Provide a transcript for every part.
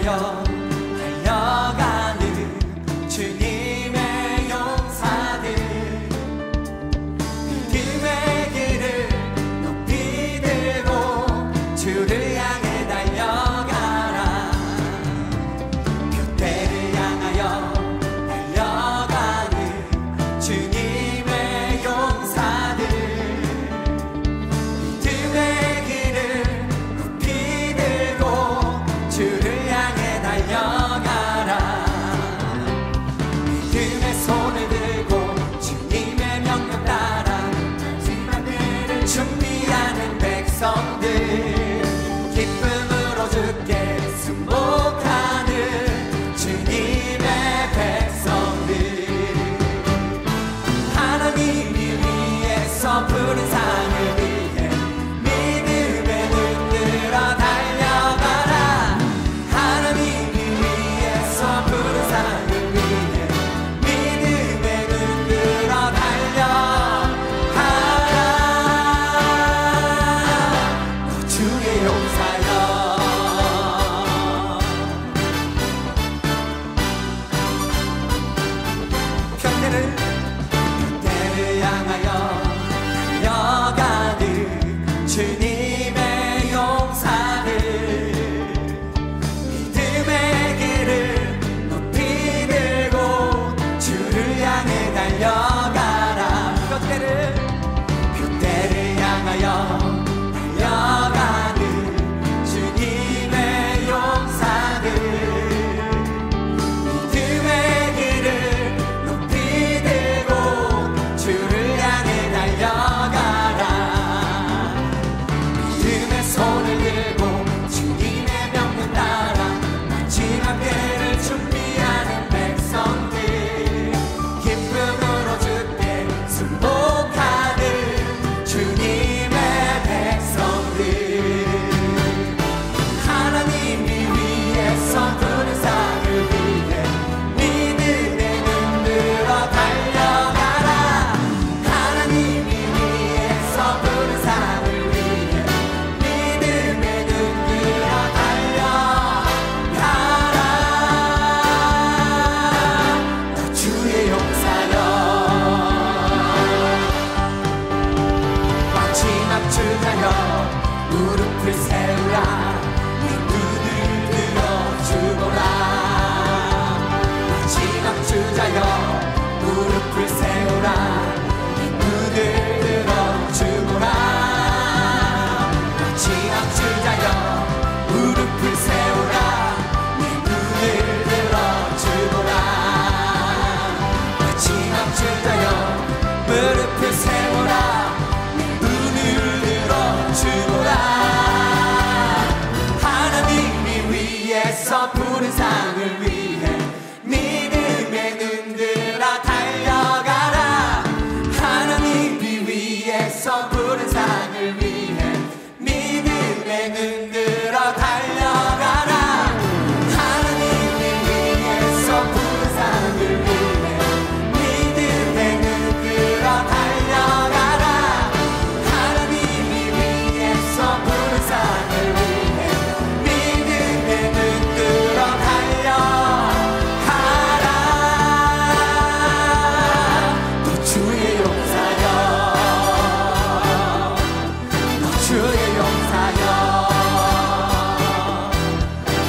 향하여 달려가는 주님의 용사들, 믿음의 길을 높이 들고 주를 향해 달려가라. 표대를 향하여 달려가는 주님의 용사들, 믿음의 길을 높이 들고 주를 향해 달려가라. 믿음의 손을 들고 주님의 명령 따라 마지막 때를 준비하는 백성들, 기쁨으로 주께 승복하는 주님의 백성들, 하나님이 위에서 부른 상을 위해 믿음에 눈들어 달려가라. 하나님이 위에서 부른 상을 위해 믿음에 눈들어 달려가라. 너 주의 용사여. 표대를 향하여 달려가는 주님의 용사들, 믿음의 길을 높이 들고 주를 향해 달려가라. 표대를 향하여 달려가는 주님의 용사들, 믿음의 길을 높이 들고 주를 향해 달려가라. 믿음의 손을 들고 주님의 명령 따라 마지막 때를 준비하는 백성들, 기쁨으로 주께 승복하는 주님의 백성들, 하나님이 위에서 부른 상을 위해 믿음에 눈들어 달려가라. 하나님이 위에서 부른 상을 위해 믿음에 눈들어 달려가라. 너 주의 용사여. 마지막 주자여, 무릎을 세우라. 네 눈을 들어주거라. 마지막 주자여, 무릎을 세우라. 네 눈을 들어주거라. 마지막 주자여, 무릎을 세우라. 네 눈을 들어주거라. 마지막 주자여, 무릎을 세우라. 네 눈을 들어주거라. 하나님이 위에서 부른 상을 위해 믿음에 눈들어 달려가라. 하나님이 위에서 부른 상을 위해 믿음에 눈들어 달려가라. 하나님이 위에서 부른 상을 위해 믿음에 눈들어 달려가라. 하나님이 위에서 부른 상을 위해 믿음에 눈들어 달려가라. 너 주의 용사여. 너 주의 용사여.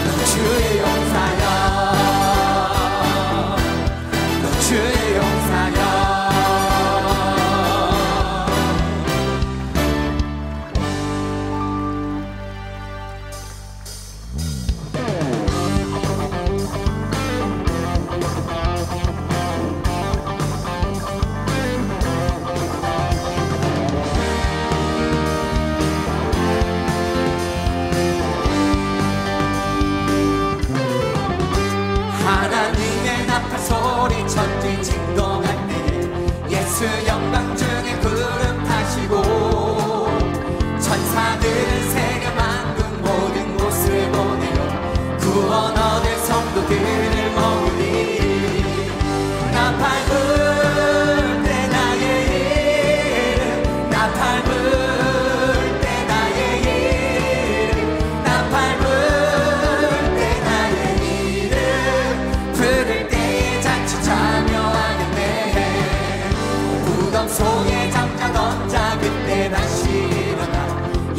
너 주의 용사여. 너 주의 용사여.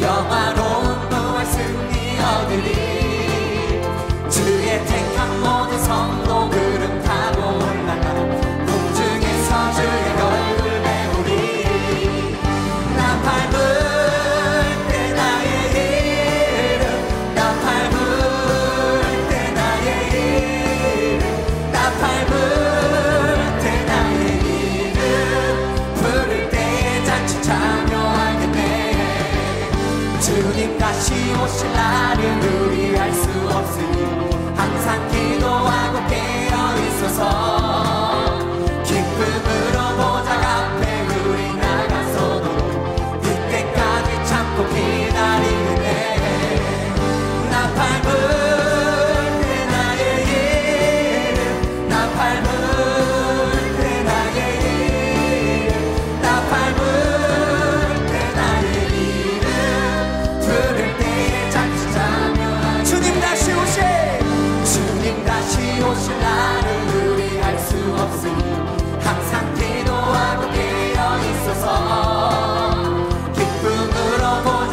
영화로운 부활 승리 얻으리. 주의 택한 모든 성도들은 타고 올라가 공중에서 주의 얼굴 배우리. 나 밟을 때 나의 이름, 나 밟을 때 나의 이름, 나 밟을 때 나의 이름, 부를 때에 잔치 참여하겠네. 주님 다시 오실 날은 우리 알 수 없으니 항상 기도하고 깨어 있어서 기쁨으로 보좌 앞에 우리 나가서도 그때까지 참고 기다리겠네. 나 밟을 때 나의 이름, 나 밟을 때 나의 이름, 나 밟을 때 나의 이름, 부를 때에 잔치 참여하겠네. 주님 다시 오실 날은 우리 알 수 없으니 항상 기도하고 깨어 있어서 기쁨으로 보좌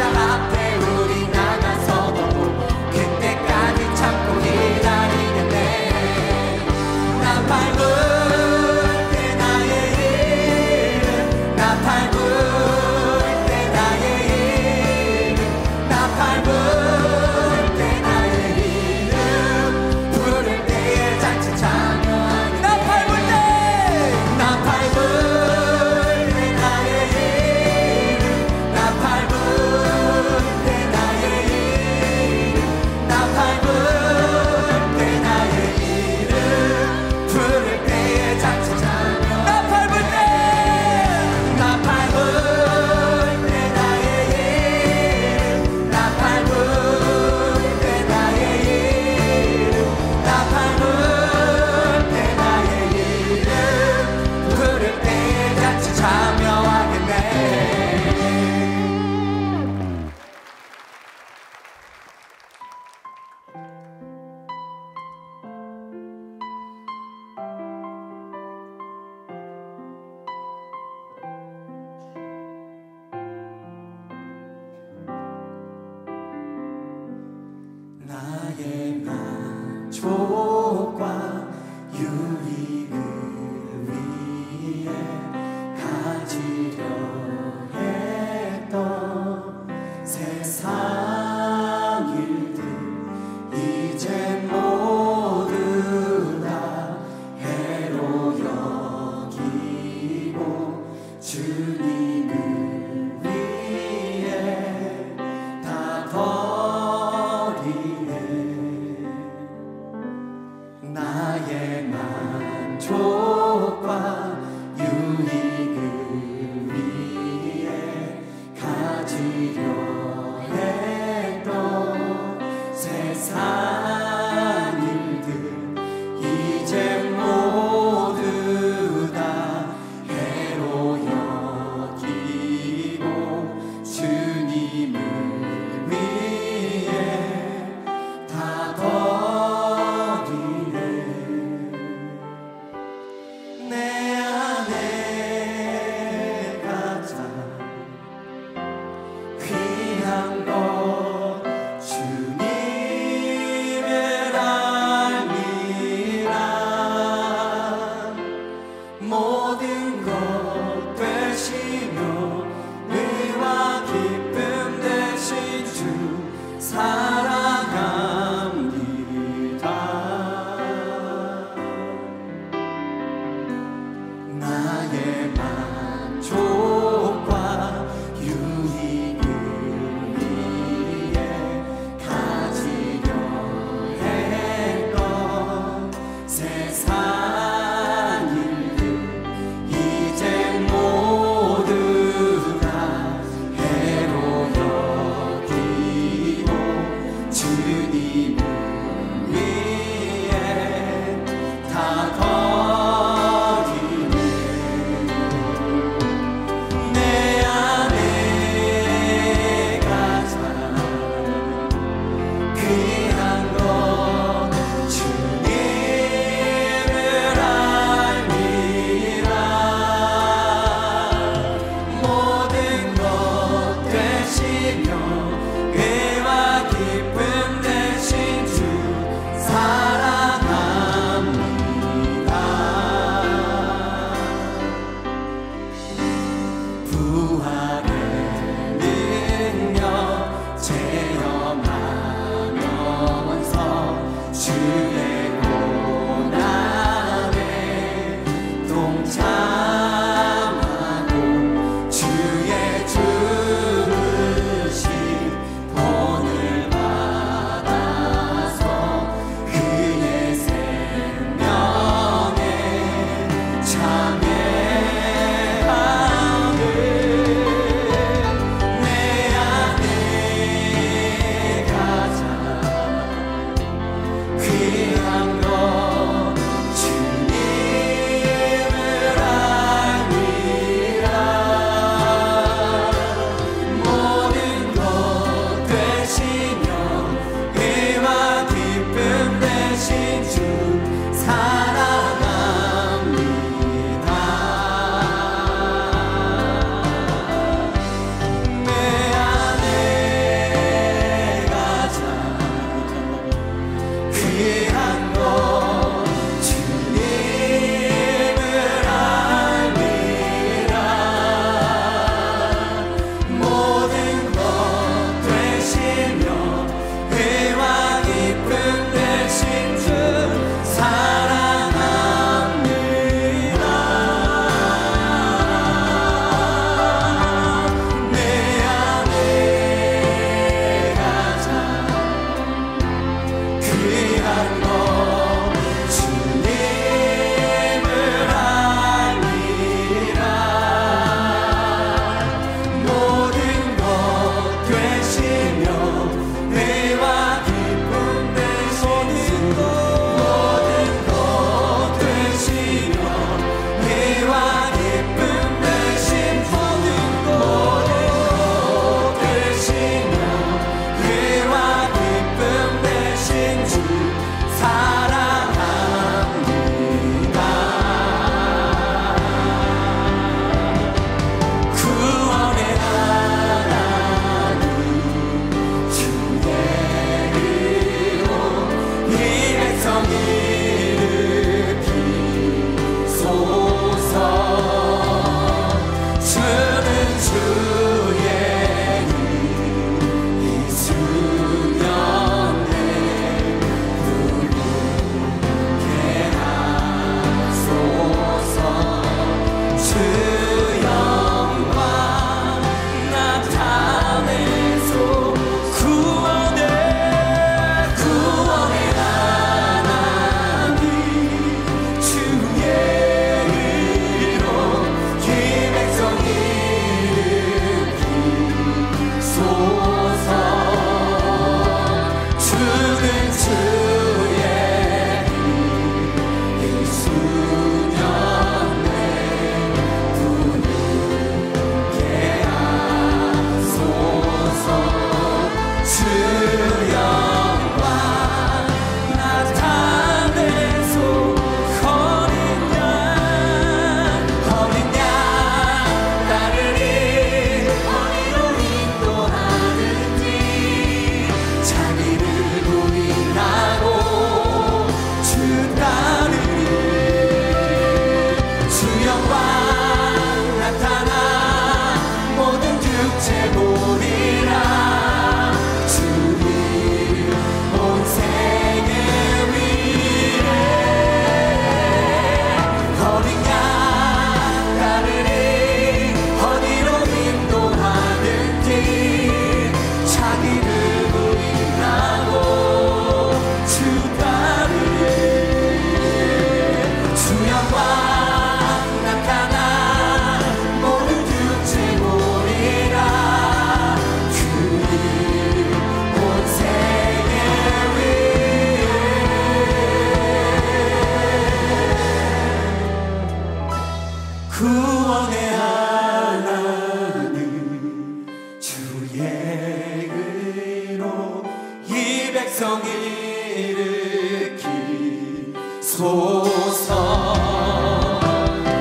백성 일으키소서.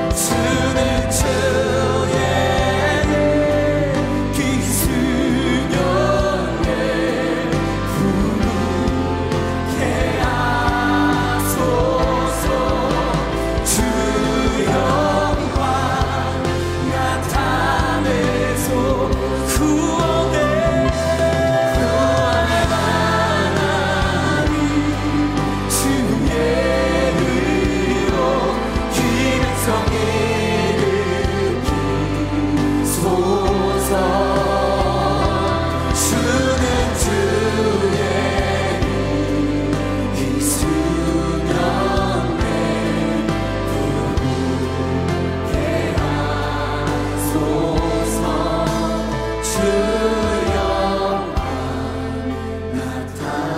주는 주의 일 기수년에 부르게 하소서. 주 영광 나타내소. 구원의 하나님 주의 의로 이 백성 일으키소서. 주는 주의 일 기수년에 부르게 하소서. 주 영광 나타내소서.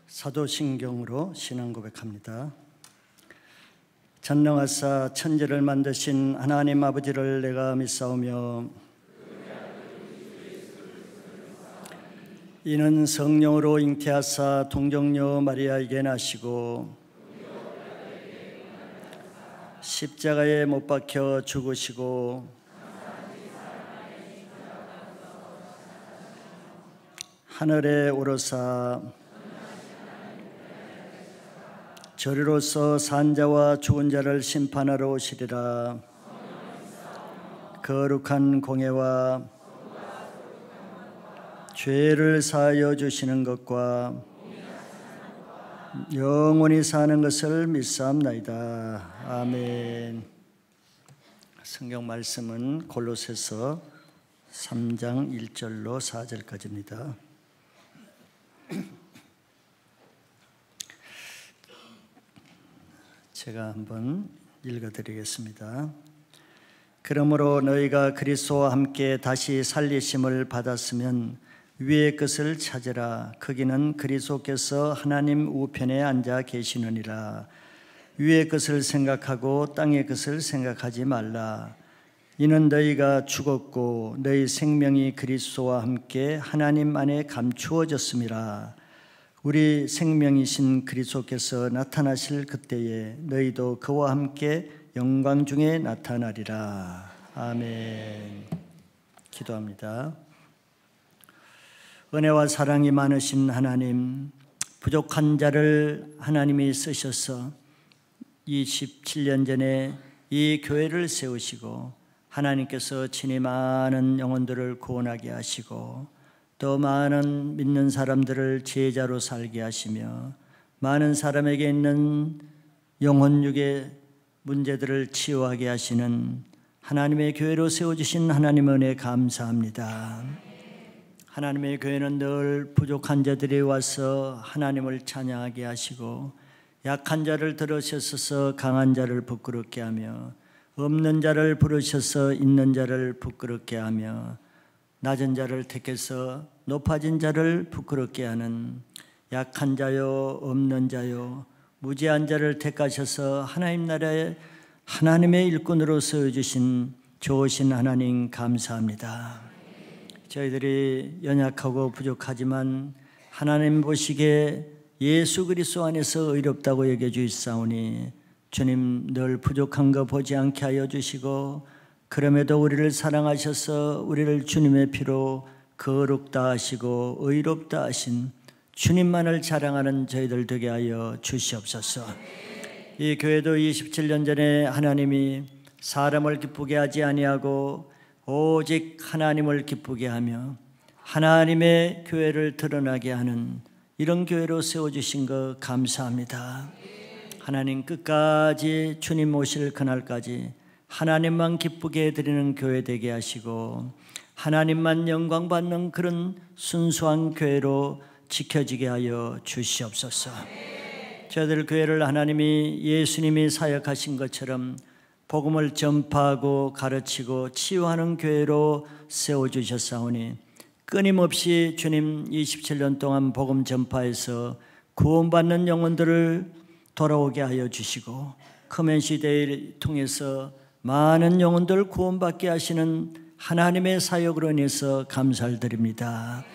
사도신경으로 신앙 고백합니다. 전능하사 천지를 만드신 하나님 아버지를 내가 믿사오며 이는 성령으로 잉태하사 동정녀 마리아에게 나시고 십자가에 못 박혀 죽으시고 하늘에 오르사 저리로서 산자와 죽은 자를 심판하러 오시리라. 거룩한 공예와 죄를 사하여 주시는 것과 영원히 사는 것을 믿사옵나이다. 아멘. 성경 말씀은 골로새서 3장 1절로 4절까지입니다. 제가 한번 읽어드리겠습니다. 그러므로 너희가 그리스도와 함께 다시 살리심을 받았으면 위의 것을 찾으라. 거기는 그리스도께서 하나님 우편에 앉아 계시느니라. 위의 것을 생각하고 땅의 것을 생각하지 말라. 이는 너희가 죽었고 너희 생명이 그리스도와 함께 하나님 안에 감추어졌음이라. 우리 생명이신 그리스도께서 나타나실 그때에 너희도 그와 함께 영광 중에 나타나리라. 아멘. 기도합니다. 은혜와 사랑이 많으신 하나님, 부족한 자를 하나님이 쓰셔서 27년 전에 이 교회를 세우시고 하나님께서 친히 많은 영혼들을 구원하게 하시고 또 많은 믿는 사람들을 제자로 살게 하시며 많은 사람에게 있는 영혼육의 문제들을 치유하게 하시는 하나님의 교회로 세워주신 하나님 은혜 감사합니다. 하나님의 교회는 늘 부족한 자들이 와서 하나님을 찬양하게 하시고 약한 자를 들으셔서 강한 자를 부끄럽게 하며 없는 자를 부르셔서 있는 자를 부끄럽게 하며 낮은 자를 택해서 높아진 자를 부끄럽게 하는 약한 자요 없는 자요 무지한 자를 택하셔서 하나님 나라에 하나님의 일꾼으로 세워주신 좋으신 하나님 감사합니다. 저희들이 연약하고 부족하지만 하나님 보시기에 예수 그리스도 안에서 의롭다고 여겨 주시사오니 주님 늘 부족한 거 보지 않게 하여 주시고 그럼에도 우리를 사랑하셔서 우리를 주님의 피로 거룩다 하시고 의롭다 하신 주님만을 자랑하는 저희들 되게 하여 주시옵소서. 이 교회도 27년 전에 하나님이 사람을 기쁘게 하지 아니하고 오직 하나님을 기쁘게 하며 하나님의 교회를 드러나게 하는 이런 교회로 세워주신 것 감사합니다. 하나님 끝까지 주님 오실 그날까지 하나님만 기쁘게 해드리는 교회 되게 하시고 하나님만 영광 받는 그런 순수한 교회로 지켜지게 하여 주시옵소서. 저희들 교회를 하나님이 예수님이 사역하신 것처럼 복음을 전파하고 가르치고 치유하는 교회로 세워주셨사오니 끊임없이 주님 27년 동안 복음 전파해서 구원받는 영혼들을 돌아오게 하여 주시고 커맨시대를 통해서 많은 영혼들 구원받게 하시는 하나님의 사역으로 인해서 감사를 드립니다.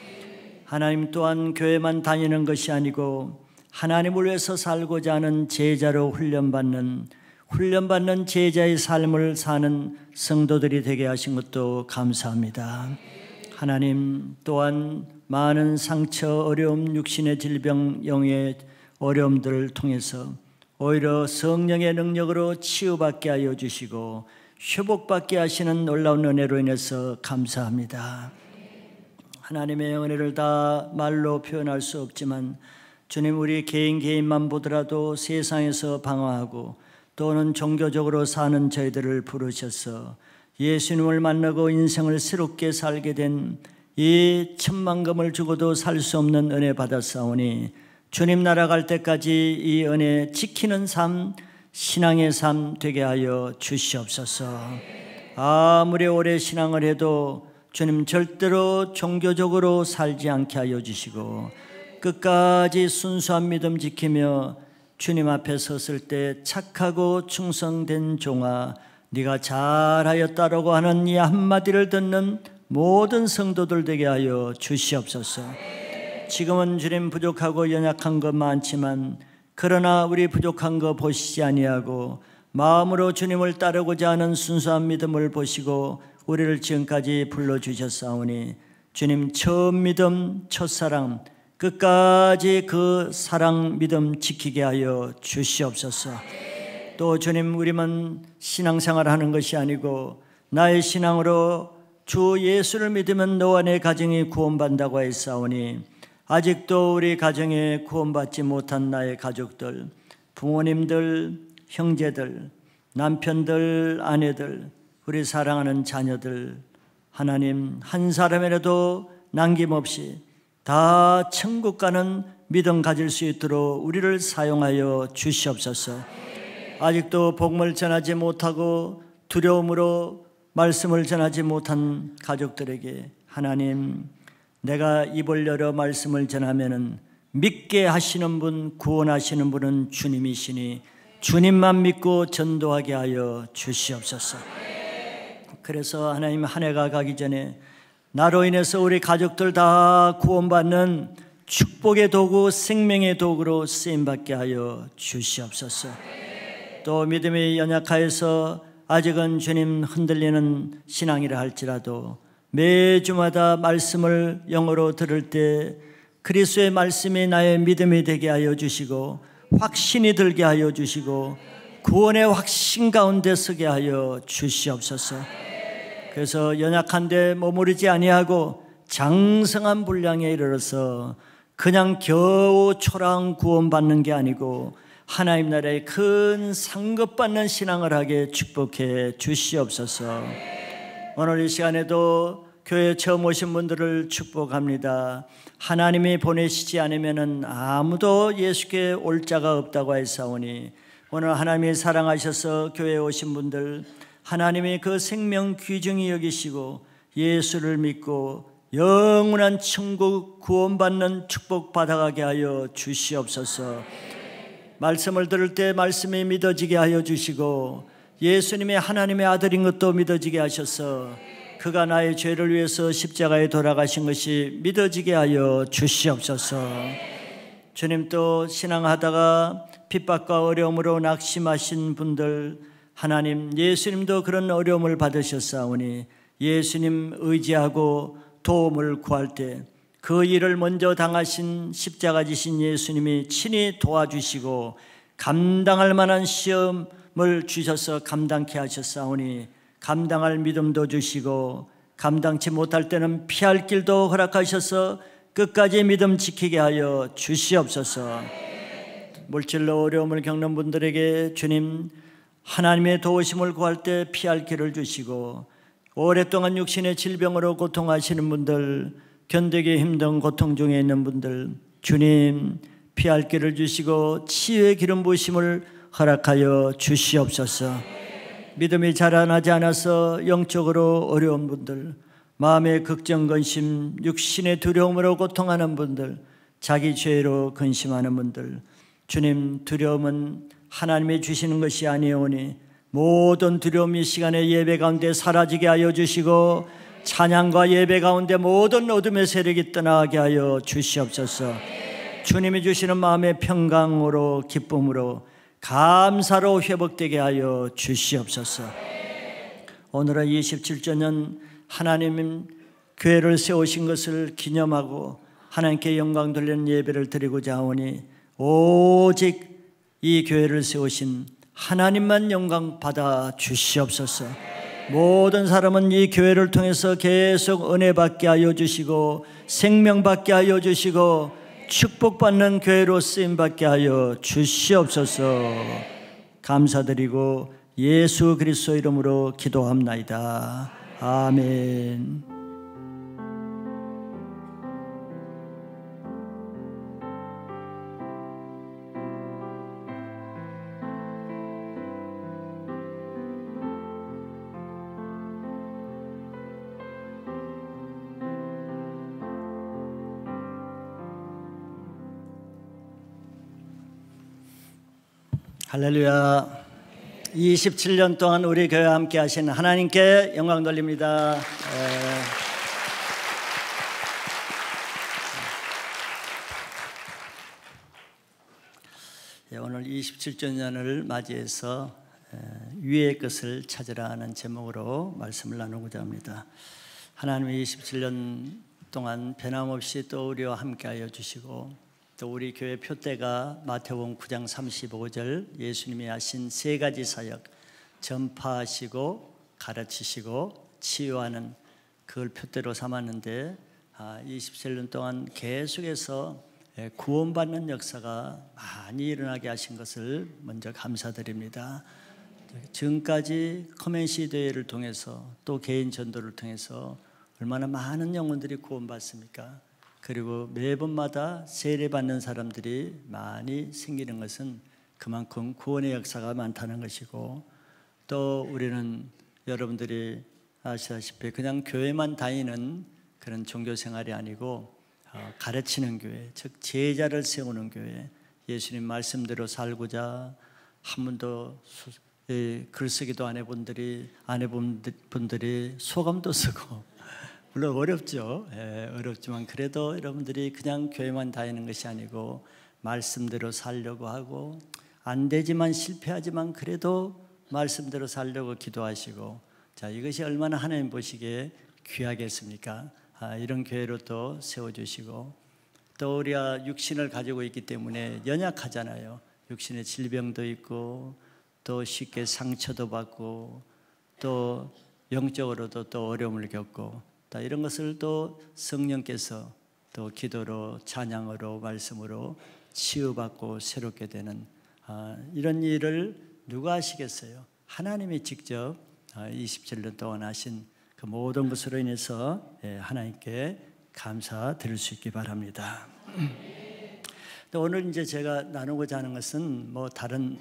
하나님 또한 교회만 다니는 것이 아니고 하나님을 위해서 살고자 하는 제자로 훈련받는 제자의 삶을 사는 성도들이 되게 하신 것도 감사합니다. 하나님 또한 많은 상처, 어려움, 육신의 질병, 영의 어려움들을 통해서 오히려 성령의 능력으로 치유받게 하여 주시고 회복받게 하시는 놀라운 은혜로 인해서 감사합니다. 하나님의 은혜를 다 말로 표현할 수 없지만 주님, 우리 개인만 보더라도 세상에서 방황하고 또는 종교적으로 사는 저희들을 부르셔서 예수님을 만나고 인생을 새롭게 살게 된 이 천만금을 주고도 살 수 없는 은혜 받았사오니 주님 나라 갈 때까지 이 은혜 지키는 삶, 신앙의 삶 되게 하여 주시옵소서. 아무리 오래 신앙을 해도 주님 절대로 종교적으로 살지 않게 하여 주시고 끝까지 순수한 믿음 지키며 주님 앞에 섰을 때 착하고 충성된 종아 네가 잘하였다라고 하는 이 한마디를 듣는 모든 성도들 되게 하여 주시옵소서. 지금은 주님 부족하고 연약한 것 많지만 그러나 우리 부족한 거 보시지 아니하고 마음으로 주님을 따르고자 하는 순수한 믿음을 보시고 우리를 지금까지 불러주셨사오니 주님 처음 믿음, 첫사랑 끝까지 그 사랑 믿음 지키게 하여 주시옵소서. 또 주님, 우리만 신앙생활 하는 것이 아니고 나의 신앙으로 주 예수를 믿으면 너와 내 가정이 구원받는다고 했사오니 아직도 우리 가정에 구원받지 못한 나의 가족들, 부모님들, 형제들, 남편들, 아내들, 우리 사랑하는 자녀들, 하나님 한 사람이라도 남김없이 다 천국 가는 믿음 가질 수 있도록 우리를 사용하여 주시옵소서. 아직도 복음을 전하지 못하고 두려움으로 말씀을 전하지 못한 가족들에게 하나님, 내가 입을 열어 말씀을 전하면은 믿게 하시는 분, 구원하시는 분은 주님이시니 주님만 믿고 전도하게 하여 주시옵소서. 그래서 하나님, 한 해가 가기 전에 나로 인해서 우리 가족들 다 구원받는 축복의 도구, 생명의 도구로 쓰임받게 하여 주시옵소서. 또 믿음이 연약하여서 아직은 주님 흔들리는 신앙이라 할지라도 매주마다 말씀을 영어로 들을 때 그리스도의 말씀이 나의 믿음이 되게 하여 주시고 확신이 들게 하여 주시고 구원의 확신 가운데 서게 하여 주시옵소서. 그래서 연약한데 머무르지 아니하고 장성한 분량에 이르러서 그냥 겨우 초라한 구원받는 게 아니고 하나님 나라의 큰 상급받는 신앙을 하게 축복해 주시옵소서. 오늘 이 시간에도 교회에 처음 오신 분들을 축복합니다. 하나님이 보내시지 않으면 아무도 예수께 올 자가 없다고 하사오니 오늘 하나님이 사랑하셔서 교회에 오신 분들, 하나님이 그 생명 귀중히 여기시고 예수를 믿고 영원한 천국 구원받는 축복 받아가게 하여 주시옵소서. 말씀을 들을 때 말씀이 믿어지게 하여 주시고 예수님이 하나님의 아들인 것도 믿어지게 하셔서 그가 나의 죄를 위해서 십자가에 돌아가신 것이 믿어지게 하여 주시옵소서. 주님, 또 신앙하다가 핍박과 어려움으로 낙심하신 분들, 하나님, 예수님도 그런 어려움을 받으셨사오니 예수님 의지하고 도움을 구할 때 그 일을 먼저 당하신 십자가 지신 예수님이 친히 도와주시고 감당할 만한 시험을 주셔서 감당케 하셨사오니 감당할 믿음도 주시고 감당치 못할 때는 피할 길도 허락하셔서 끝까지 믿음 지키게 하여 주시옵소서. 물질로 어려움을 겪는 분들에게 주님, 하나님의 도우심을 구할 때 피할 길을 주시고 오랫동안 육신의 질병으로 고통하시는 분들, 견디기 힘든 고통 중에 있는 분들, 주님 피할 길을 주시고 치유의 기름 부으심을 허락하여 주시옵소서. 믿음이 자라나지 않아서 영적으로 어려운 분들, 마음의 걱정, 근심, 육신의 두려움으로 고통하는 분들, 자기 죄로 근심하는 분들, 주님 두려움은 하나님이 주시는 것이 아니오니 모든 두려움이 시간의 예배 가운데 사라지게 하여 주시고 찬양과 예배 가운데 모든 어둠의 세력이 떠나게 하여 주시옵소서. 주님이 주시는 마음의 평강으로 기쁨으로 감사로 회복되게 하여 주시옵소서. 오늘은 27주년 하나님 교회를 세우신 것을 기념하고 하나님께 영광 돌리는 예배를 드리고자 하오니 오직 이 교회를 세우신 하나님만 영광 받아 주시옵소서. 모든 사람은 이 교회를 통해서 계속 은혜 받게 하여 주시고 생명 받게 하여 주시고 축복받는 교회로 쓰임 받게 하여 주시옵소서. 감사드리고 예수 그리스도 이름으로 기도합나이다. 아멘. 할렐루야. 27년 동안 우리 교회와 함께 하신 하나님께 영광 돌립니다. 오늘 27주년을 맞이해서 위의 것을 찾으라 하는 제목으로 말씀을 나누고자 합니다. 하나님이 27년 동안 변함없이 또 우리와 함께 하여 주시고 또 우리 교회 표대가 마태복음 9장 35절 예수님이 하신 세 가지 사역, 전파하시고 가르치시고 치유하는 그걸 표대로 삼았는데 27년 동안 계속해서 구원받는 역사가 많이 일어나게 하신 것을 먼저 감사드립니다. 지금까지 커맨시 대회를 통해서 또 개인 전도를 통해서 얼마나 많은 영혼들이 구원받습니까? 그리고 매번마다 세례받는 사람들이 많이 생기는 것은 그만큼 구원의 역사가 많다는 것이고, 또 우리는 여러분들이 아시다시피 그냥 교회만 다니는 그런 종교 생활이 아니고 가르치는 교회, 즉 제자를 세우는 교회, 예수님 말씀대로 살고자 한 번도 글쓰기도 안 해본 분들이 소감도 쓰고, 물론 어렵죠. 어렵지만 그래도 여러분들이 그냥 교회만 다니는 것이 아니고 말씀대로 살려고 하고, 안 되지만 실패하지만 그래도 말씀대로 살려고 기도하시고, 자, 이것이 얼마나 하나님 보시기에 귀하겠습니까? 이런 교회로 또 세워주시고, 또 우리가 육신을 가지고 있기 때문에 연약하잖아요. 육신의 질병도 있고 또 쉽게 상처도 받고 또 영적으로도 또 어려움을 겪고, 이런 것을 또 성령께서 또 기도로 찬양으로 말씀으로 치유받고 새롭게 되는 이런 일을 누가 하시겠어요? 하나님이 직접 27년 동안 하신 그 모든 것으로 인해서 하나님께 감사드릴 수 있기 바랍니다. 오늘 이제 제가 나누고자 하는 것은 뭐 다른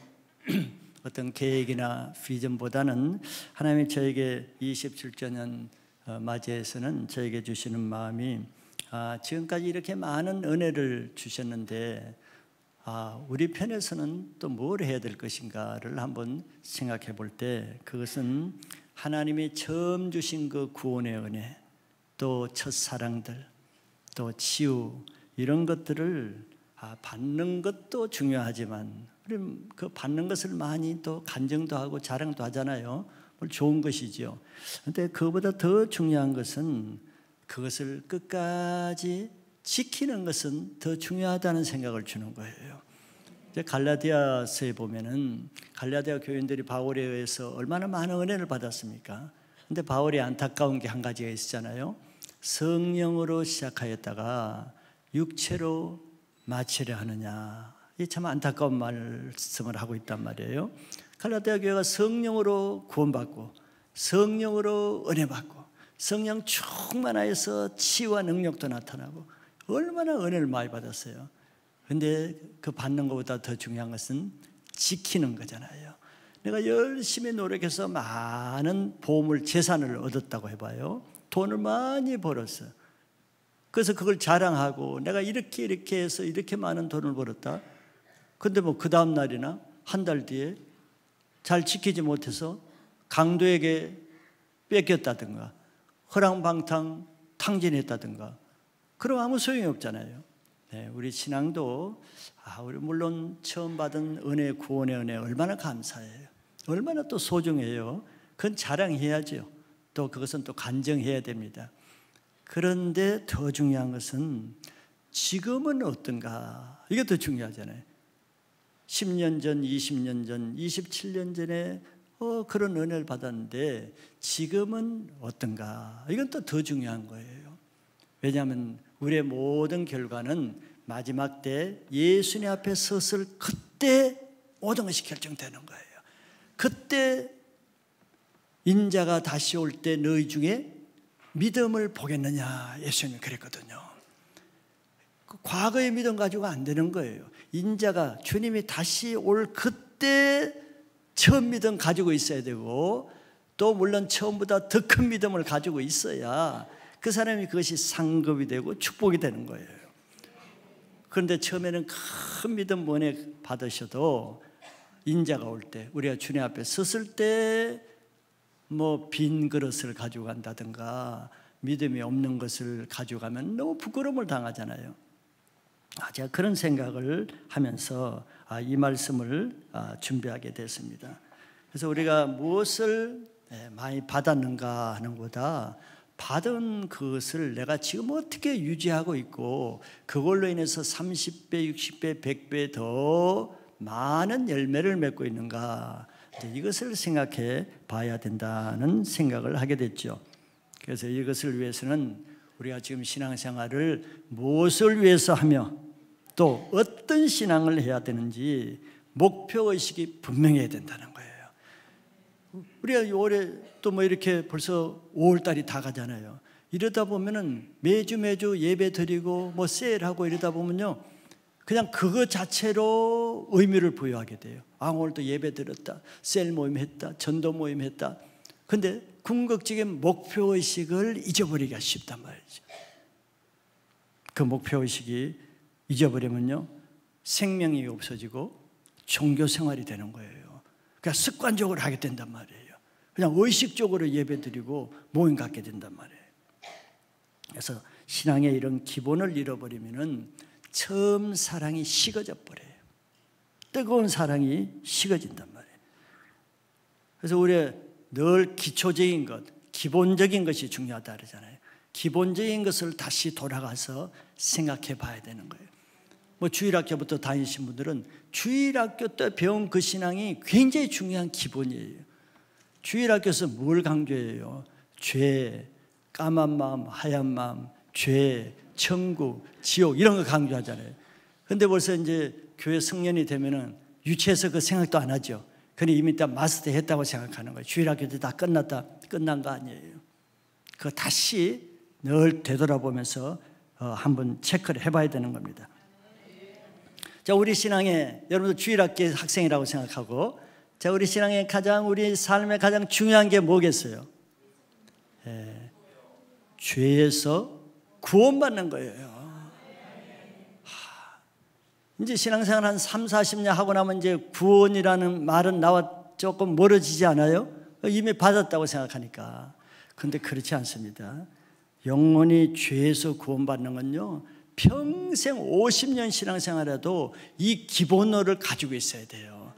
어떤 계획이나 비전보다는 하나님이 저에게 27주년 맞이해서는 저에게 주시는 마음이, 지금까지 이렇게 많은 은혜를 주셨는데 우리 편에서는 또 뭘 해야 될 것인가를 한번 생각해 볼 때, 그것은 하나님이 처음 주신 그 구원의 은혜, 또 첫사랑들, 또 치유, 이런 것들을 받는 것도 중요하지만 우리 그 받는 것을 많이 또 간증도 하고 자랑도 하잖아요. 물론 좋은 것이지요. 그런데 그보다 더 중요한 것은 그것을 끝까지 지키는 것은 더 중요하다는 생각을 주는 거예요. 이제 갈라디아서에 보면은 갈라디아 교인들이 바울에 의해서 얼마나 많은 은혜를 받았습니까? 근데 바울이 안타까운 게 한 가지가 있었잖아요. 성령으로 시작하였다가 육체로 마치려 하느냐. 이 참 안타까운 말씀을 하고 있단 말이에요. 갈라디아 교회가 성령으로 구원받고 성령으로 은혜 받고 성령 충만하여서 치유와 능력도 나타나고 얼마나 은혜를 많이 받았어요. 그런데 그 받는 것보다 더 중요한 것은 지키는 거잖아요. 내가 열심히 노력해서 많은 보물 재산을 얻었다고 해봐요. 돈을 많이 벌었어. 그래서 그걸 자랑하고 내가 이렇게 해서 이렇게 많은 돈을 벌었다. 근데 뭐 그 다음 날이나 한 달 뒤에 잘 지키지 못해서 강도에게 뺏겼다든가 허랑방탕 탕진했다든가 그럼 아무 소용이 없잖아요. 네, 우리 신앙도 우리 물론 처음 받은 은혜, 구원의 은혜 얼마나 감사해요. 얼마나 또 소중해요. 그건 자랑해야죠. 또 그것은 또 간증해야 됩니다. 그런데 더 중요한 것은 지금은 어떤가? 이게 더 중요하잖아요. 10년 전, 20년 전, 27년 전에 그런 은혜를 받았는데 지금은 어떤가? 이건 또 더 중요한 거예요. 왜냐하면 우리의 모든 결과는 마지막 때 예수님 앞에 섰을 그때 모든 것이 결정되는 거예요. 그때 인자가 다시 올 때 너희 중에 믿음을 보겠느냐 예수님이 그랬거든요. 과거의 믿음 가지고 안 되는 거예요. 인자가 주님이 다시 올 그때 처음 믿음 가지고 있어야 되고 또 물론 처음보다 더 큰 믿음을 가지고 있어야 그 사람이 그것이 상급이 되고 축복이 되는 거예요. 그런데 처음에는 큰 믿음 은혜 받으셔도 인자가 올 때 우리가 주님 앞에 섰을 때 뭐 빈 그릇을 가지고 간다든가 믿음이 없는 것을 가져가면 너무 부끄러움을 당하잖아요. 제가 그런 생각을 하면서 이 말씀을 준비하게 됐습니다. 그래서 우리가 무엇을 많이 받았는가 하는 것보다 받은 그것을 내가 지금 어떻게 유지하고 있고 그걸로 인해서 30배, 60배, 100배 더 많은 열매를 맺고 있는가 이것을 생각해 봐야 된다는 생각을 하게 됐죠. 그래서 이것을 위해서는 우리가 지금 신앙생활을 무엇을 위해서 하며 또 어떤 신앙을 해야 되는지 목표의식이 분명해야 된다는 거예요. 우리가 올해 또 뭐 이렇게 벌써 5월달이 다 가잖아요. 이러다 보면은 매주 예배 드리고 뭐 세일하고 이러다 보면요. 그냥 그거 자체로 의미를 부여하게 돼요. 오늘도 예배 드렸다. 세일 모임 했다. 전도 모임 했다. 근데 궁극적인 목표의식을 잊어버리기가 쉽단 말이죠. 그 목표의식이 잊어버리면요. 생명이 없어지고 종교생활이 되는 거예요. 그러니까 습관적으로 하게 된단 말이에요. 그냥 의식적으로 예배드리고 모임 갖게 된단 말이에요. 그래서 신앙의 이런 기본을 잃어버리면은 처음 사랑이 식어져 버려요. 뜨거운 사랑이 식어진단 말이에요. 그래서 우리가 늘 기초적인 것, 기본적인 것이 중요하다 그러잖아요. 기본적인 것을 다시 돌아가서 생각해 봐야 되는 거예요. 뭐 주일학교부터 다니신 분들은 주일학교 때 배운 그 신앙이 굉장히 중요한 기본이에요. 주일학교에서 뭘 강조해요? 죄, 까만 마음, 하얀 마음, 죄, 천국, 지옥 이런 거 강조하잖아요. 그런데 벌써 이제 교회 성년이 되면은 유치해서 그 생각도 안 하죠. 그냥 이미 다 마스터 했다고 생각하는 거예요. 주일학교 때 다 끝난 거 아니에요. 그거 다시 늘 되돌아보면서 한번 체크를 해봐야 되는 겁니다. 자, 우리 신앙에 여러분들 주일학교 학생이라고 생각하고 자, 우리 신앙의 우리 삶의 가장 중요한 게 뭐겠어요? 죄에서 구원받는 거예요. 이제 신앙생활 한 3, 40년 하고 나면 이제 구원이라는 말은 나와 조금 멀어지지 않아요? 이미 받았다고 생각하니까. 그런데 그렇지 않습니다. 영원히 죄에서 구원받는 건요, 평생 50년 신앙생활에도 이 기본어를 가지고 있어야 돼요.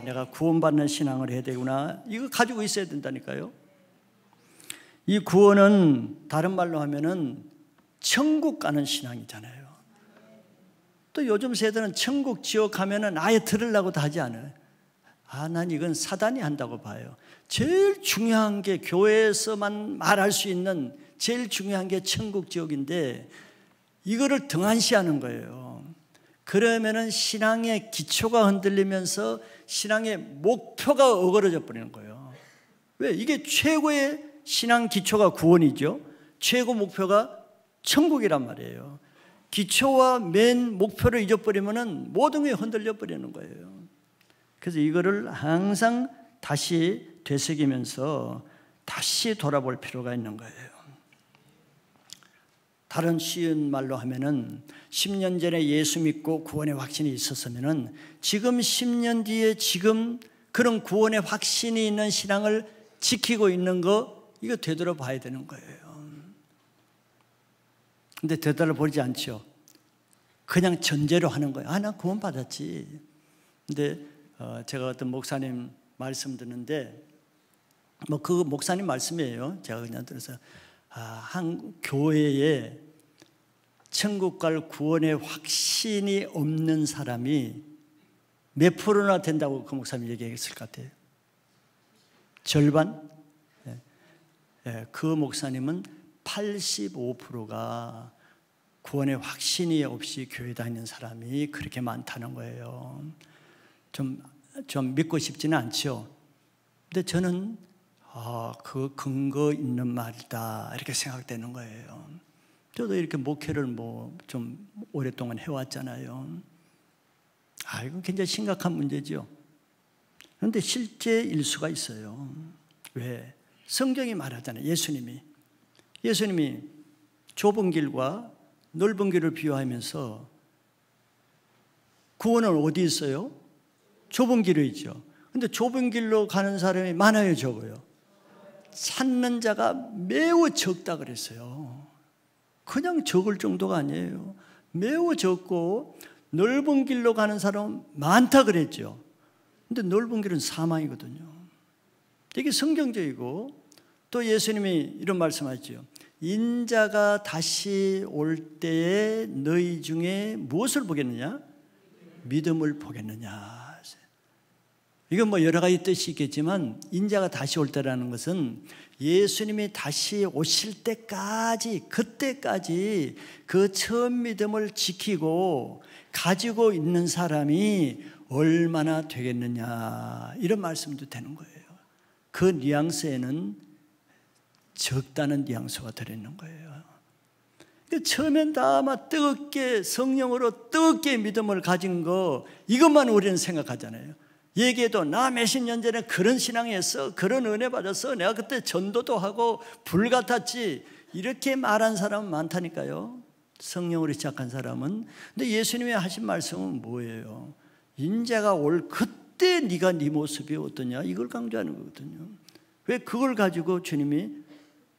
내가 구원받는 신앙을 해야 되구나. 이거 가지고 있어야 된다니까요. 이 구원은 다른 말로 하면은 천국 가는 신앙이잖아요. 또 요즘 세대는 천국 지옥 하면은 아예 들으려고도 하지 않아요. 난 이건 사단이 한다고 봐요. 제일 중요한 게 교회에서만 말할 수 있는 제일 중요한 게 천국 지옥인데 이거를 등한시하는 거예요. 그러면은 신앙의 기초가 흔들리면서 신앙의 목표가 어그러져 버리는 거예요. 왜? 이게 최고의 신앙 기초가 구원이죠. 최고 목표가 천국이란 말이에요. 기초와 맨 목표를 잊어버리면 모든 게 흔들려 버리는 거예요. 그래서 이거를 항상 다시 되새기면서 다시 돌아볼 필요가 있는 거예요. 다른 쉬운 말로 하면은 10년 전에 예수 믿고 구원의 확신이 있었으면은 지금 10년 뒤에 지금 그런 구원의 확신이 있는 신앙을 지키고 있는 거, 이거 되돌아봐야 되는 거예요. 근데 되돌아보지 않죠. 그냥 전제로 하는 거예요. 나 구원 받았지. 근데 제가 어떤 목사님 말씀 듣는데, 뭐 그 목사님 말씀이에요. 제가 그냥 들어서 한 교회에 천국 갈 구원의 확신이 없는 사람이 몇 프로나 된다고 그 목사님이 얘기했을 것 같아요? 절반? 그 목사님은 85%가 구원의 확신이 없이 교회 다니는 사람이 그렇게 많다는 거예요. 좀 믿고 싶지는 않죠. 근데 저는 그 근거 있는 말이다 이렇게 생각되는 거예요. 저도 이렇게 목회를 좀 오랫동안 해왔잖아요. 이건 굉장히 심각한 문제죠. 그런데 실제일 수가 있어요. 왜? 성경이 말하잖아요. 예수님이 좁은 길과 넓은 길을 비유하면서 구원은 어디 있어요? 좁은 길에 있죠. 근데 좁은 길로 가는 사람이 많아요, 적어요? 찾는 자가 매우 적다 그랬어요. 그냥 적을 정도가 아니에요. 매우 적고 넓은 길로 가는 사람은 많다 그랬죠. 근데 넓은 길은 사망이거든요. 되게 성경적이고, 또 예수님이 이런 말씀하시죠. 인자가 다시 올 때에 너희 중에 무엇을 보겠느냐? 믿음을 보겠느냐. 이건 여러 가지 뜻이 있겠지만, 인자가 다시 올 때라는 것은 예수님이 다시 오실 때까지, 그때까지 그 처음 믿음을 지키고 가지고 있는 사람이 얼마나 되겠느냐, 이런 말씀도 되는 거예요. 그 뉘앙스에는 적다는 뉘앙스가 들어있는 거예요. 처음엔 다 아마 뜨겁게 성령으로 뜨겁게 믿음을 가진 거, 이것만 우리는 생각하잖아요. 얘기해도 나 몇십 년 전에 그런 신앙이었어, 그런 은혜 받았어, 내가 그때 전도도 하고 불같았지, 이렇게 말한 사람은 많다니까요. 성령으로 시작한 사람은. 근데 예수님이 하신 말씀은 뭐예요? 인자가 올 그때 네가 네 모습이 어떠냐, 이걸 강조하는 거거든요. 왜? 그걸 가지고 주님이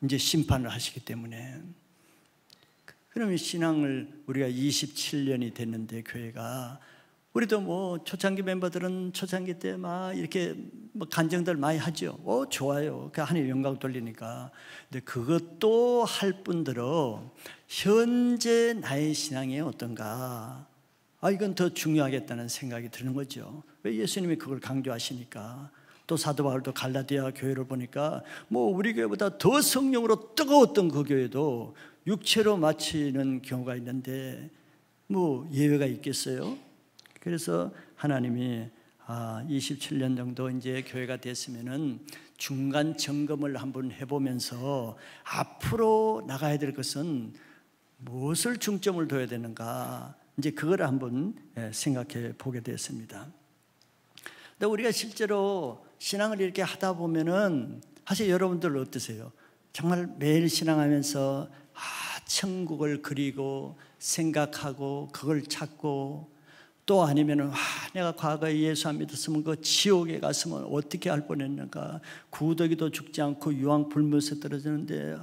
이제 심판을 하시기 때문에. 그러면 신앙을 우리가 27년이 됐는데, 교회가, 우리도 초창기 멤버들은 초창기 때 막 이렇게 간증들 많이 하죠. 좋아요. 하나님 영광 돌리니까. 근데 그것도 할 뿐더러 현재 나의 신앙이 어떤가, 이건 더 중요하겠다는 생각이 드는 거죠. 왜? 예수님이 그걸 강조하시니까. 또 사도 바울도 갈라디아 교회를 보니까 우리 교회보다 더 성령으로 뜨거웠던 그 교회도 육체로 마치는 경우가 있는데 예외가 있겠어요? 그래서 하나님이 27년 정도 이제 교회가 됐으면은 중간 점검을 한번 해보면서 앞으로 나가야 될 것은 무엇을 중점을 둬야 되는가, 이제 그걸 한번 생각해 보게 됐습니다. 근데 우리가 실제로 신앙을 이렇게 하다 보면은, 사실 여러분들 어떠세요? 정말 매일 신앙하면서 천국을 그리고 생각하고 그걸 찾고, 또 아니면은 내가 과거에 예수 안 믿었으면 그 지옥에 갔으면 어떻게 할 뻔했는가, 구더기도 죽지 않고 유황 불못에 떨어지는데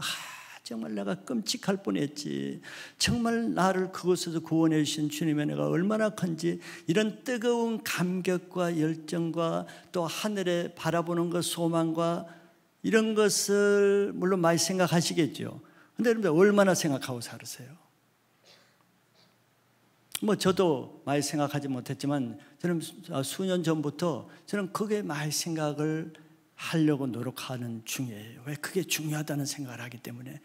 정말 내가 끔찍할 뻔했지, 정말 나를 그곳에서 구원해 주신 주님의 은혜가 얼마나 큰지, 이런 뜨거운 감격과 열정과 또 하늘에 바라보는 것, 소망과 이런 것을 물론 많이 생각하시겠죠. 근데 여러분들 얼마나 생각하고 살으세요? 저도 많이 생각하지 못했지만, 저는 수년 전부터 저는 그게 많이 생각을 하려고 노력하는 중이에요. 왜? 그게 중요하다는 생각을 하기 때문에.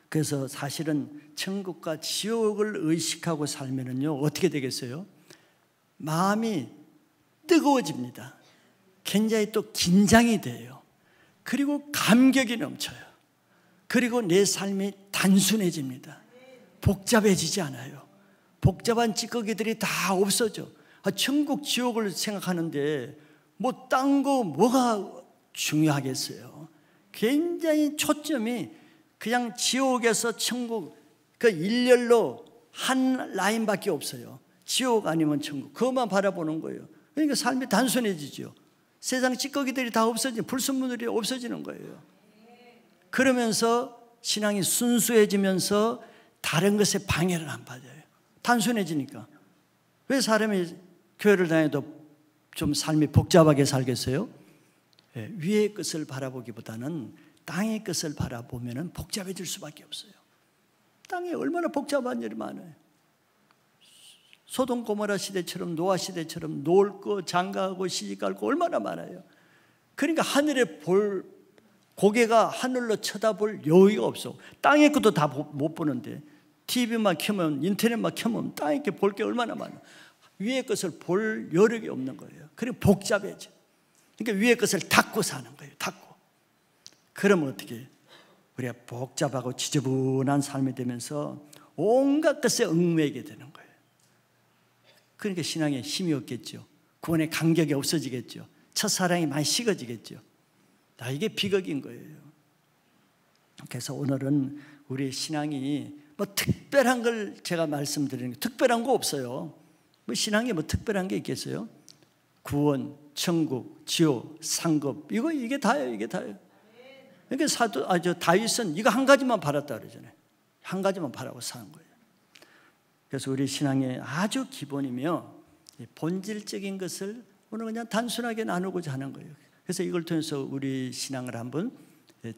그래서 사실은 천국과 지옥을 의식하고 살면은요, 어떻게 되겠어요? 마음이 뜨거워집니다. 굉장히 또 긴장이 돼요. 그리고 감격이 넘쳐요. 그리고 내 삶이 단순해집니다. 복잡해지지 않아요. 복잡한 찌꺼기들이 다 없어져. 천국 지옥을 생각하는데 뭐 딴 거 뭐가 중요하겠어요. 굉장히 초점이 그냥 지옥에서 천국 그 일렬로 한 라인밖에 없어요. 지옥 아니면 천국, 그것만 바라보는 거예요. 그러니까 삶이 단순해지죠. 세상 찌꺼기들이 다 없어지는, 불순물들이 없어지는 거예요. 그러면서 신앙이 순수해지면서 다른 것에 방해를 안 받아요. 단순해지니까. 왜 사람이 교회를 다녀도 좀 삶이 복잡하게 살겠어요? 위의 것을 바라보기보다는 땅의 것을 바라보면 복잡해질 수밖에 없어요. 땅에 얼마나 복잡한 일이 많아요. 소돔 고모라 시대처럼, 노아 시대처럼 놀 거, 장가하고 시집갈 거 얼마나 많아요. 그러니까 하늘에 볼 고개가 하늘로 쳐다볼 여유가 없어. 땅의 것도 다 못 보는데 TV만 켜면, 인터넷만 켜면 땅의 게 볼 게 얼마나 많아. 위의 것을 볼 여력이 없는 거예요. 그리고 복잡해져. 그러니까 위의 것을 닫고 사는 거예요. 닫고. 그러면 어떻게 해요? 우리가 복잡하고 지저분한 삶이 되면서 온갖 것에 얽매이게 되는 거예요. 그러니까 신앙에 힘이 없겠죠. 구원의 감격이 없어지겠죠. 첫사랑이 많이 식어지겠죠. 이게 비극인 거예요. 그래서 오늘은 우리의 신앙이 뭐 특별한 걸 제가 말씀드리는 게, 특별한 거 없어요. 뭐 신앙이 뭐 특별한 게 있겠어요? 구원, 천국, 지옥, 상급, 이게 다예요. 이게 다예요. 그러니까 다윗은 이거 한 가지만 바랐다 그러잖아요. 한 가지만 바라고 사는 거예요. 그래서 우리 신앙의 아주 기본이며 본질적인 것을 오늘 그냥 단순하게 나누고자 하는 거예요. 그래서 이걸 통해서 우리 신앙을 한번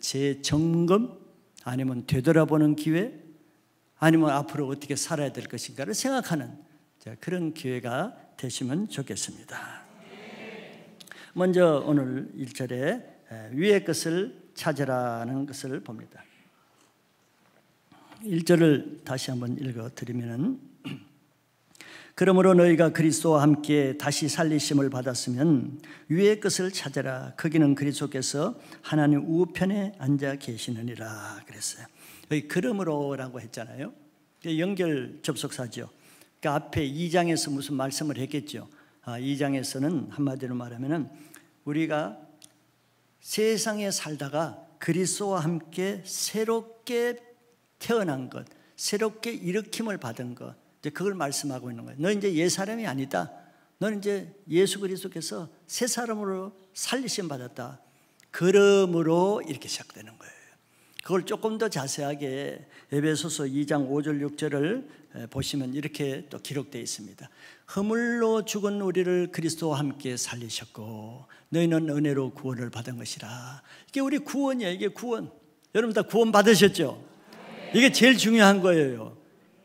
재점검, 아니면 되돌아보는 기회, 아니면 앞으로 어떻게 살아야 될 것인가를 생각하는 그런 기회가 되시면 좋겠습니다. 먼저 오늘 1절에 위의 것을 찾으라는 것을 봅니다. 1절을 다시 한번 읽어드리면, 그러므로 너희가 그리스도와 함께 다시 살리심을 받았으면 위의 것을 찾으라. 거기는 그리스도께서 하나님 우편에 앉아 계시느니라 그랬어요. 여기 그러므로라고 했잖아요. 연결 접속사죠. 그 앞에 2장에서 무슨 말씀을 했겠죠. 2장에서는 한마디로 말하면 우리가 세상에 살다가 그리스도와 함께 새롭게 태어난 것, 새롭게 일으킴을 받은 것, 이제 그걸 말씀하고 있는 거예요. 너 이제 옛 사람이 아니다. 너는 이제 예수 그리스도께서 새 사람으로 살리심 받았다. 그러므로 이렇게 시작되는 거예요. 그걸 조금 더 자세하게 에베소서 2장 5절 6절을 보시면 이렇게 또 기록되어 있습니다. 허물로 죽은 우리를 그리스도와 함께 살리셨고 너희는 은혜로 구원을 받은 것이라. 이게 우리 구원이에요. 이게 구원. 여러분 다 구원 받으셨죠? 이게 제일 중요한 거예요.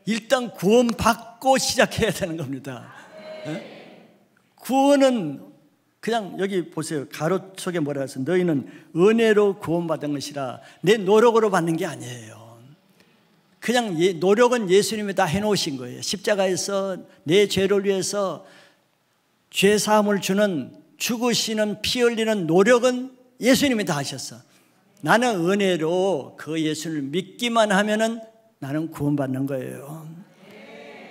일단 구원 받고 시작해야 되는 겁니다. 구원은 그냥 여기 보세요. 가로 속에 뭐라 해서 너희는 은혜로 구원받은 것이라. 내 노력으로 받는 게 아니에요. 그냥 노력은 예수님이 다 해놓으신 거예요. 십자가에서 내 죄를 위해서 죄 사함을 주는, 죽으시는, 피 흘리는 노력은 예수님이 다 하셨어. 나는 은혜로 그 예수를 믿기만 하면은 나는 구원받는 거예요.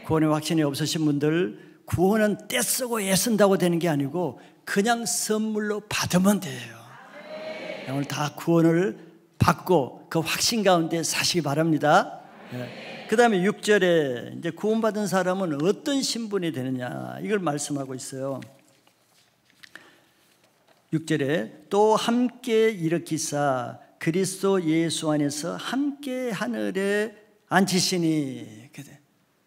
구원의 확신이 없으신 분들, 구원은 떼쓰고 애쓴다고 되는 게 아니고 그냥 선물로 받으면 돼요. 오늘 다 구원을 받고 그 확신 가운데 사시기 바랍니다. 그 다음에 6절에 이제 구원받은 사람은 어떤 신분이 되느냐, 이걸 말씀하고 있어요. 6절에 또 함께 일으키사 그리스도 예수 안에서 함께 하늘에 앉히시니.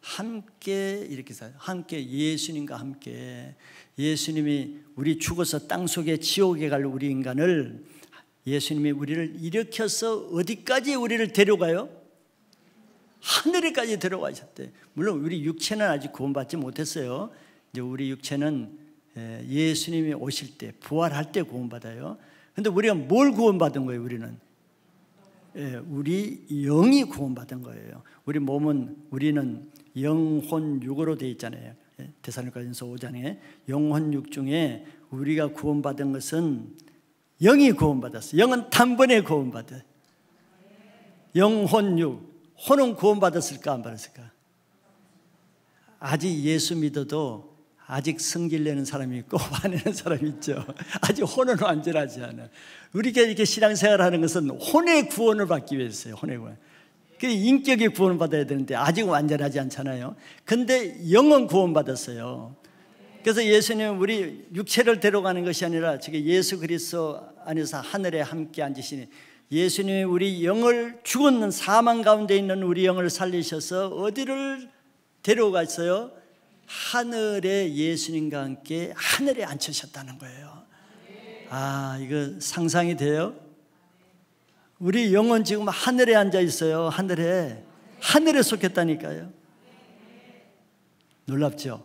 함께 일으키사, 함께 예수님과 함께. 예수님이 우리 죽어서 땅속에 지옥에 갈 우리 인간을 예수님이 우리를 일으켜서 어디까지 우리를 데려가요? 하늘에까지 데려가셨대. 물론 우리 육체는 아직 구원받지 못했어요. 이제 우리 육체는 예수님이 오실 때, 부활할 때 구원받아요. 근데 우리가 뭘 구원받은 거예요? 우리 영이 구원받은 거예요. 우리 몸은, 우리는 영혼 육으로 되어 있잖아요. 데살로니가전서 5장에 영혼 육 중에 우리가 구원받은 것은 영이 구원받았어요. 영은 단번에 구원받아요. 영혼육. 혼은 구원받았을까 안 받았을까? 아직 예수 믿어도 아직 성질 내는 사람이 있고 화내는 사람이 있죠. 아직 혼은 완전하지 않아. 우리가 이렇게 신앙생활하는 것은 혼의 구원을 받기 위해서요. 혼의 구원. 인격의 구원을 받아야 되는데 아직 완전하지 않잖아요. 근데 영은 구원받았어요. 그래서 예수님은 우리 육체를 데려가는 것이 아니라 지금 예수 그리스도 안에서 하늘에 함께 앉으시니 예수님이 우리 영을 죽었는 사망 가운데 있는 우리 영을 살리셔서 어디를 데려갔어요? 하늘에 예수님과 함께 하늘에 앉히셨다는 거예요. 아, 이거 상상이 돼요? 우리 영은 지금 하늘에 앉아 있어요. 하늘에 속했다니까요. 놀랍죠?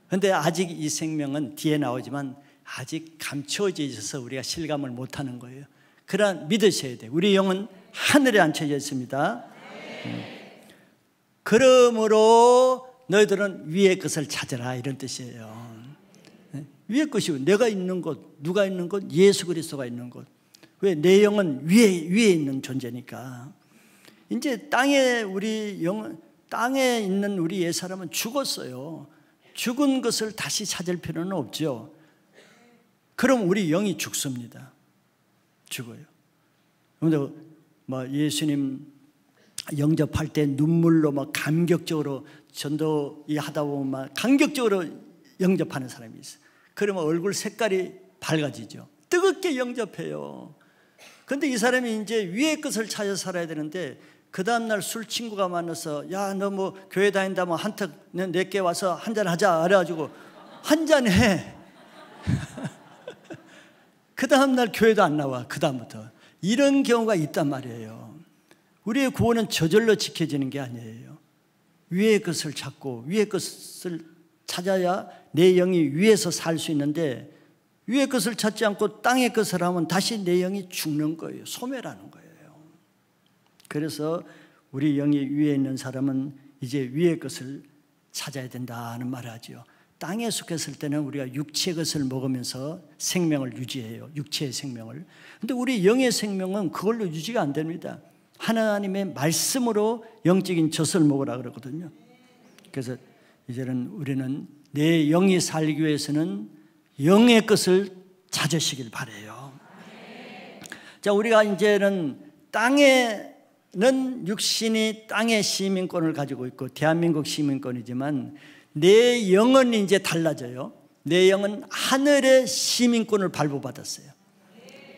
그런데 아직 이 생명은 뒤에 나오지만 아직 감추어져 있어서 우리가 실감을 못하는 거예요. 그러나 믿으셔야 돼요. 우리 영은 하늘에 앉혀져 있습니다. 그러므로 너희들은 위의 것을 찾으라, 이런 뜻이에요. 위의 것이 내가 있는 곳, 누가 있는 곳? 예수 그리스도가 있는 곳. 왜? 내 영은 위에 있는 존재니까. 이제 땅에 있는 우리 옛사람은 죽었어요. 죽은 것을 다시 찾을 필요는 없죠. 그럼 우리 영이 죽습니다. 죽어요. 그런데 예수님 영접할 때 눈물로 감격적으로 전도 하다 보면 감격적으로 영접하는 사람이 있어요. 그러면 얼굴 색깔이 밝아지죠. 뜨겁게 영접해요. 그런데 이 사람이 이제 위의 것을 찾아 살아야 되는데 그 다음날 술 친구가 만나서 야, 너 교회 다닌다면 한턱 내게 와서 한잔 하자 그래가지고 한잔 해. 그 다음날 교회도 안 나와. 그 다음부터 이런 경우가 있단 말이에요. 우리의 구원은 저절로 지켜지는 게 아니에요. 위의 것을 찾고 위의 것을 찾아야 내 영이 위에서 살 수 있는데 위의 것을 찾지 않고 땅의 것을 하면 다시 내 영이 죽는 거예요. 소멸하는 거예요. 그래서 우리 영이 위에 있는 사람은 이제 위의 것을 찾아야 된다는 말을 하죠. 땅에 속했을 때는 우리가 육체의 것을 먹으면서 생명을 유지해요. 육체의 생명을. 그런데 우리 영의 생명은 그걸로 유지가 안 됩니다. 하나님의 말씀으로 영적인 젖을 먹으라 그러거든요. 그래서 이제는 우리는 내 영이 살기 위해서는 영의 것을 찾으시길 바라요. 자, 우리가 이제는 땅에는 육신이 땅의 시민권을 가지고 있고 대한민국 시민권이지만 내 영은 이제 달라져요. 내 영은 하늘의 시민권을 발부받았어요.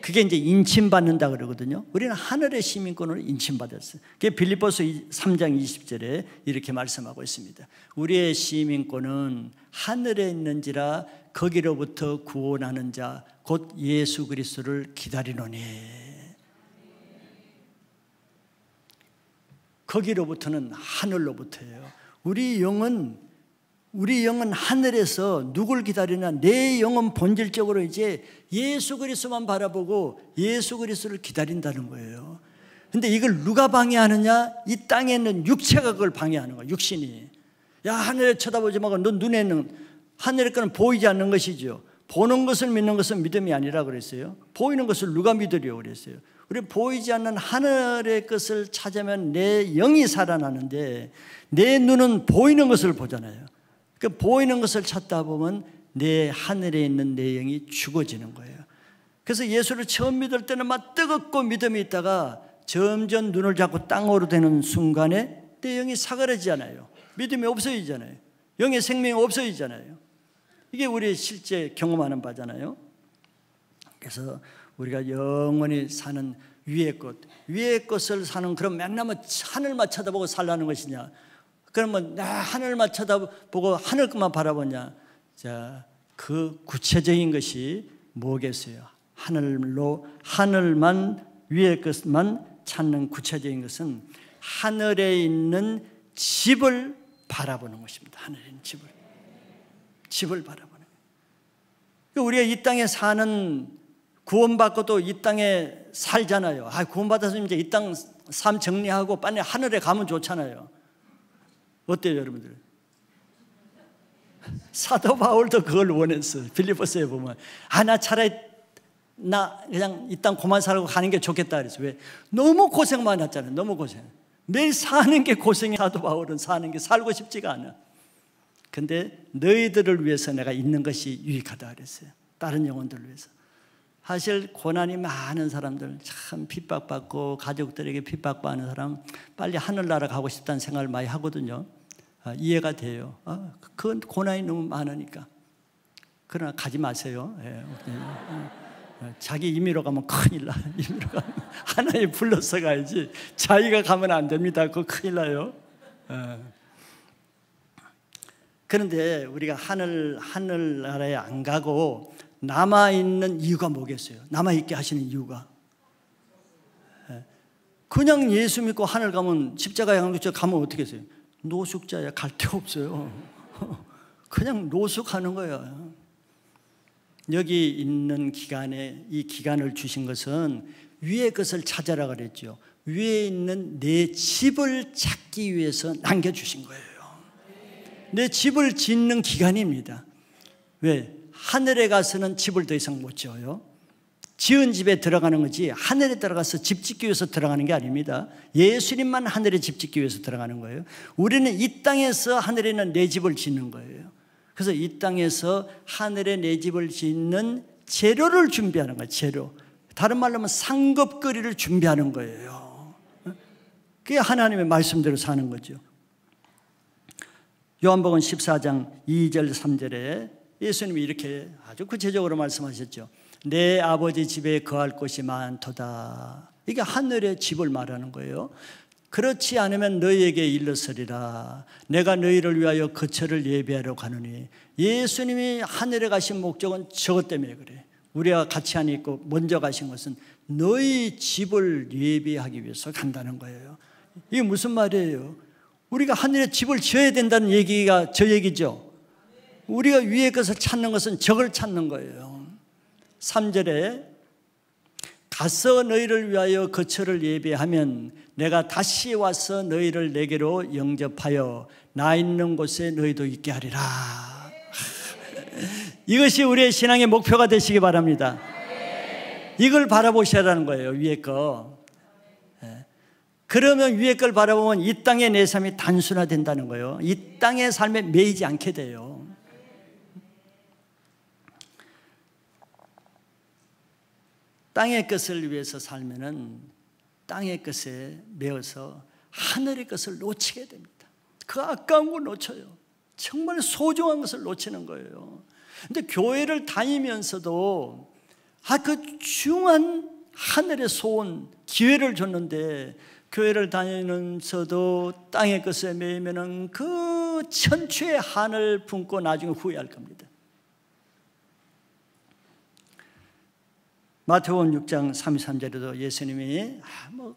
그게 이제 인침받는다 그러거든요. 우리는 하늘의 시민권을 인침받았어요. 그게 빌립보서 3장 20절에 이렇게 말씀하고 있습니다. 우리의 시민권은 하늘에 있는지라 거기로부터 구원하는 자 곧 예수 그리스도를 기다리노니. 거기로부터는 하늘로부터예요. 우리 영은 하늘에서 누굴 기다리나? 내 영은 본질적으로 이제 예수 그리스도만 바라보고 예수 그리스도를 기다린다는 거예요. 근데 이걸 누가 방해하느냐? 이 땅에 있는 육체가 그걸 방해하는 거예요. 육신이. 야, 하늘에 쳐다보지 말고 너 눈에는 하늘의 거는 보이지 않는 것이죠. 보는 것을 믿는 것은 믿음이 아니라 그랬어요. 보이는 것을 누가 믿으려고 그랬어요. 우리 보이지 않는 하늘의 것을 찾으면 내 영이 살아나는데 내 눈은 보이는 것을 보잖아요. 그 보이는 것을 찾다 보면 내 하늘에 있는 내 영이 죽어지는 거예요. 그래서 예수를 처음 믿을 때는 막 뜨겁고 믿음이 있다가 점점 눈을 잡고 땅으로 되는 순간에 내 영이 사그라지잖아요. 믿음이 없어지잖아요. 영의 생명이 없어지잖아요. 이게 우리 실제 경험하는 바잖아요. 그래서 우리가 영원히 사는 위의 것을 사는, 그럼 맨날 하늘만 쳐다보고 살라는 것이냐? 그러면 나 하늘만 쳐다보고 하늘 것만 바라보냐? 자, 그 구체적인 것이 뭐겠어요? 하늘만 위의 것만 찾는 구체적인 것은 하늘에 있는 집을 바라보는 것입니다. 하늘에 있는 집을 바라보는 거예요. 우리가 이 땅에 사는, 구원받고도 이 땅에 살잖아요. 구원받아서 이제 이 땅 삶 정리하고 빨리 하늘에 가면 좋잖아요. 어때요, 여러분들? 사도 바울도 그걸 원했어요. 빌립보서에 보면 나 차라리 나 그냥 이 땅 그만 살고 가는 게 좋겠다 그랬어요. 왜? 너무 고생 많았잖아요. 너무 고생. 매일 사는 게 고생이. 사도 바울은 사는 게 살고 싶지가 않아. 근데 너희들을 위해서 내가 있는 것이 유익하다 그랬어요. 다른 영혼들을 위해서. 사실 고난이 많은 사람들, 참 핍박받고 가족들에게 핍박받는 사람 빨리 하늘나라 가고 싶다는 생각을 많이 하거든요. 이해가 돼요. 그 고난이 너무 많으니까. 그러나 가지 마세요. 자기 임의로 가면 큰일 나. 임의로 가면 하나님 불러서 가야지. 자기가 가면 안 됩니다. 그거 큰일 나요. 그런데 우리가 하늘나라에 안 가고 남아있는 이유가 뭐겠어요? 남아있게 하시는 이유가 그냥 예수 믿고 하늘 가면 십자가 양육자 가면 어떻게 했어요? 노숙자야. 갈 데 없어요. 그냥 노숙하는 거예요. 여기 있는 기간에 이 기간을 주신 것은 위의 것을 찾아라 그랬죠. 위에 있는 내 집을 찾기 위해서 남겨주신 거예요. 내 집을 짓는 기간입니다. 왜? 하늘에 가서는 집을 더 이상 못 지어요. 지은 집에 들어가는 거지 하늘에 들어가서 집 짓기 위해서 들어가는 게 아닙니다. 예수님만 하늘에 집 짓기 위해서 들어가는 거예요. 우리는 이 땅에서 하늘에 있는 내 집을 짓는 거예요. 그래서 이 땅에서 하늘에 내 집을 짓는 재료를 준비하는 거예요. 재료. 다른 말로 하면 상급거리를 준비하는 거예요. 그게 하나님의 말씀대로 사는 거죠. 요한복음 14장 2절 3절에 예수님이 이렇게 아주 구체적으로 말씀하셨죠. 내 아버지 집에 거할 곳이 많도다. 이게 하늘의 집을 말하는 거예요. 그렇지 않으면 너희에게 일렀으리라. 내가 너희를 위하여 거처를 예비하러 가노니. 예수님이 하늘에 가신 목적은 저것 때문에 그래. 우리가 같이 안 있고 먼저 가신 것은 너희 집을 예비하기 위해서 간다는 거예요. 이게 무슨 말이에요? 우리가 하늘에 집을 지어야 된다는 얘기가 저 얘기죠. 우리가 위의 것을 찾는 것은 저걸 찾는 거예요. 3절에 가서 너희를 위하여 거처를 예비하면 내가 다시 와서 너희를 내게로 영접하여 나 있는 곳에 너희도 있게 하리라. 이것이 우리의 신앙의 목표가 되시기 바랍니다. 이걸 바라보셔야 하는 거예요. 위의 거. 그러면 위의 걸 바라보면 이 땅의 내 삶이 단순화된다는 거예요. 이 땅의 삶에 매이지 않게 돼요. 땅의 것을 위해서 살면은 땅의 것에 매어서 하늘의 것을 놓치게 됩니다. 그 아까운 걸 놓쳐요. 정말 소중한 것을 놓치는 거예요. 근데 교회를 다니면서도 그 중요한 하늘의 소원, 기회를 줬는데 교회를 다니면서도 땅의 것에 매이면은 그 천추의 한을 품고 나중에 후회할 겁니다. 마태복음 6장 33절에도 예수님이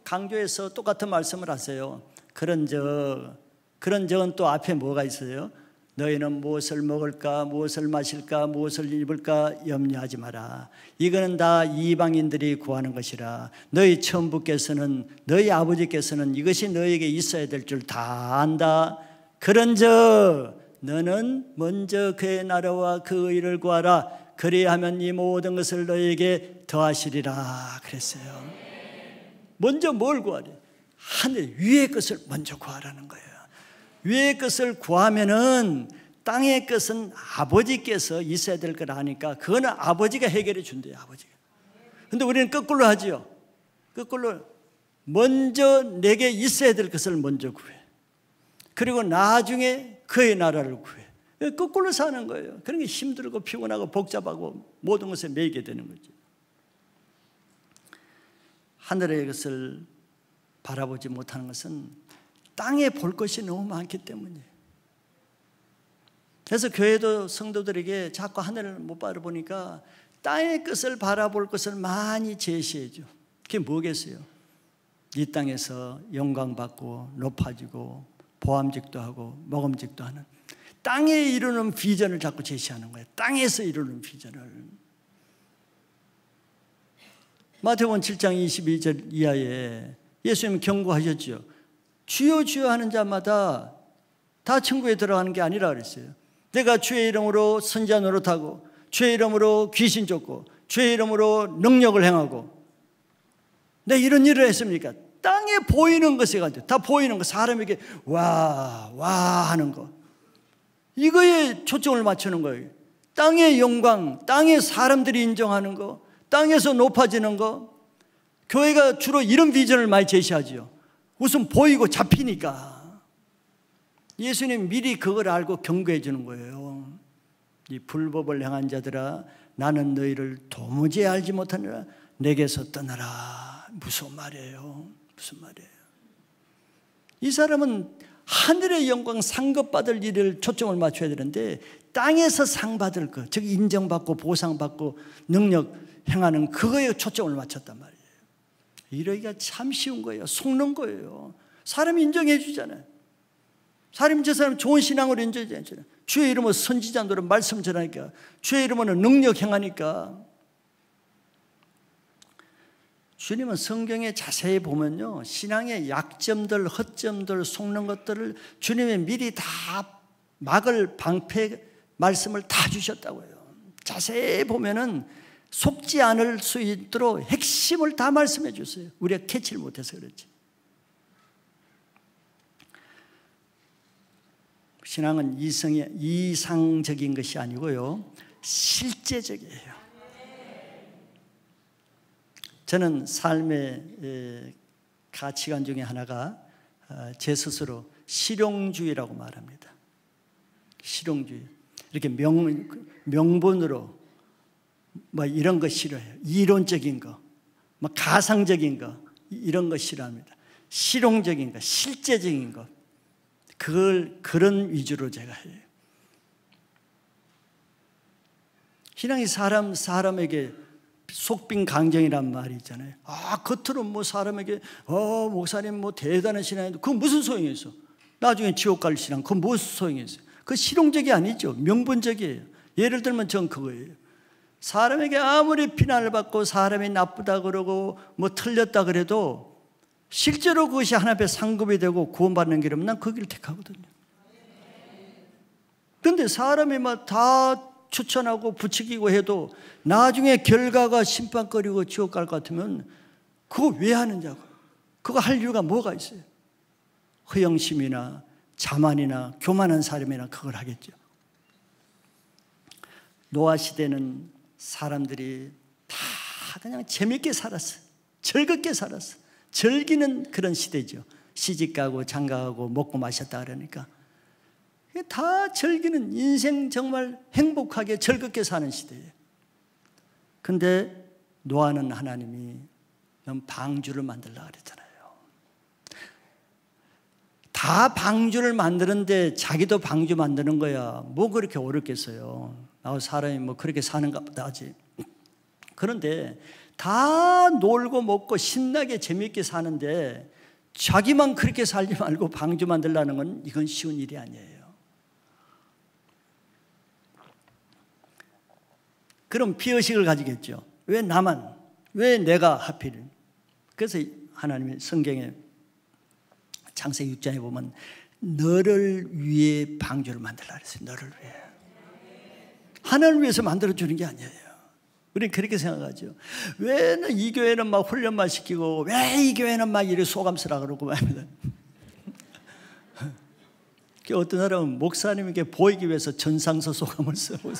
강조해서 똑같은 말씀을 하세요. 그런적은 또 앞에 뭐가 있어요? 너희는 무엇을 먹을까, 무엇을 마실까, 무엇을 입을까 염려하지 마라. 이거는 다 이방인들이 구하는 것이라. 너희 천부께서는, 너희 아버지께서는 이것이 너희에게 있어야 될 줄 다 안다. 그런즉 너는 먼저 그의 나라와 그 의를 구하라. 그리하면 이 모든 것을 너희에게 더하시리라 그랬어요. 먼저 뭘 구하래? 하늘 위의 것을 먼저 구하라는 거예요. 위의 것을 구하면은 땅의 것은 아버지께서 있어야 될 걸 아니까 그거는 아버지가 해결해 준대요. 아버지가. 근데 우리는 거꾸로 하지요. 거꾸로 먼저 내게 있어야 될 것을 먼저 구해. 그리고 나중에 그의 나라를 구해. 거꾸로 사는 거예요. 그런 게 힘들고 피곤하고 복잡하고 모든 것에 매이게 되는 거죠. 하늘의 것을 바라보지 못하는 것은 땅에 볼 것이 너무 많기 때문이에요. 그래서 교회도 성도들에게 자꾸 하늘을 못 바라보니까 땅의 것을 바라볼 것을 많이 제시해 줘. 그게 뭐겠어요? 이 땅에서 영광받고 높아지고 보암직도 하고 먹음직도 하는 땅에 이루는 비전을 자꾸 제시하는 거예요. 땅에서 이루는 비전을. 마태복음 7장 22절 이하에 예수님 경고하셨죠. 주여 주여 하는 자마다 다 천국에 들어가는 게 아니라 그랬어요. 내가 주의 이름으로 선지자 노릇하고 주의 이름으로 귀신 쫓고 주의 이름으로 능력을 행하고 내가 이런 일을 했습니까? 땅에 보이는 것에 가지고 다 보이는 거, 사람에게 와 하는 거, 이거에 초점을 맞추는 거예요. 땅의 영광, 땅의 사람들이 인정하는 거, 땅에서 높아지는 거. 교회가 주로 이런 비전을 많이 제시하죠. 우선 보이고 잡히니까. 예수님 미리 그걸 알고 경고해 주는 거예요. 이 불법을 행한 자들아, 나는 너희를 도무지 알지 못하느라 내게서 떠나라. 무슨 말이에요? 무슨 말이에요? 이 사람은 하늘의 영광 상급받을 일을 초점을 맞춰야 되는데 땅에서 상 받을 것, 즉 인정받고 보상받고 능력 행하는 그거에 초점을 맞췄단 말이에요. 이러기가 참 쉬운 거예요. 속는 거예요. 사람이 인정해 주잖아요. 사람이 저 사람 좋은 신앙으로 인정해 주잖아요. 주의 이름으로 선지자 노릇 말씀 전하니까, 주의 이름으로 능력 행하니까. 주님은 성경에 자세히 보면요, 신앙의 약점들, 허점들, 속는 것들을 주님이 미리 다 막을 방패 말씀을 다 주셨다고요. 자세히 보면은 속지 않을 수 있도록 핵심을 다 말씀해 주세요. 우리가 캐치를 못해서 그렇지. 신앙은 이상적인 것이 아니고요, 실제적이에요. 저는 삶의 가치관 중에 하나가 제 스스로 실용주의라고 말합니다. 실용주의. 이렇게 명분으로 뭐 이런 거 싫어해요. 이론적인 거, 뭐 가상적인 거, 이런 거 싫어합니다. 실용적인 거, 실제적인 거, 그런 위주로 제가 해요. 신앙이 사람에게 속빈 강정이란 말이 있잖아요. 겉으로 뭐 사람에게 목사님 뭐 대단한 신앙인데 그건 무슨 소용이 있어? 나중에 지옥 갈 신앙 그건 무슨 소용이 있어요? 그 실용적이 아니죠. 명분적이에요. 예를 들면 전 그거예요. 사람에게 아무리 비난을 받고 사람이 나쁘다 그러고 뭐 틀렸다 그래도 실제로 그것이 하나님 앞에 상급이 되고 구원받는 길이면 난 그 길을 택하거든요. 그런데 사람이 막 다 추천하고 부추기고 해도 나중에 결과가 심판거리고 지옥 갈 것 같으면 그거 왜 하느냐고. 그거 할 이유가 뭐가 있어요? 허영심이나 자만이나 교만한 사람이나 그걸 하겠죠. 노아 시대는 사람들이 다 그냥 재밌게 살았어. 즐겁게 살았어. 즐기는 그런 시대죠. 시집가고 장가가고 먹고 마셨다 그러니까 다 즐기는, 인생 정말 행복하게 즐겁게 사는 시대예요. 근데 노아는 하나님이 넌 방주를 만들려고 그랬잖아요. 다 방주를 만드는데 자기도 방주 만드는 거야. 뭐 그렇게 어렵겠어요. 사람이 뭐 그렇게 사는가 보다 하지. 그런데 다 놀고 먹고 신나게 재미있게 사는데 자기만 그렇게 살지 말고 방주 만들려는 건 이건 쉬운 일이 아니에요. 그럼 피의식을 가지겠죠. 왜 나만? 왜 내가 하필? 그래서 하나님이 성경에 창세기 6장에 보면 너를 위해 방주를 만들라 그랬어요. 너를 위해. 하나님을 위해서 만들어주는 게 아니에요. 우리는 그렇게 생각하죠. 왜 이 교회는 막 훈련만 시키고 왜 이 교회는 막 이렇게 소감스라 그러고 말입니다. 어떤 사람은 목사님에게 보이기 위해서 전상서 소감을 쓰고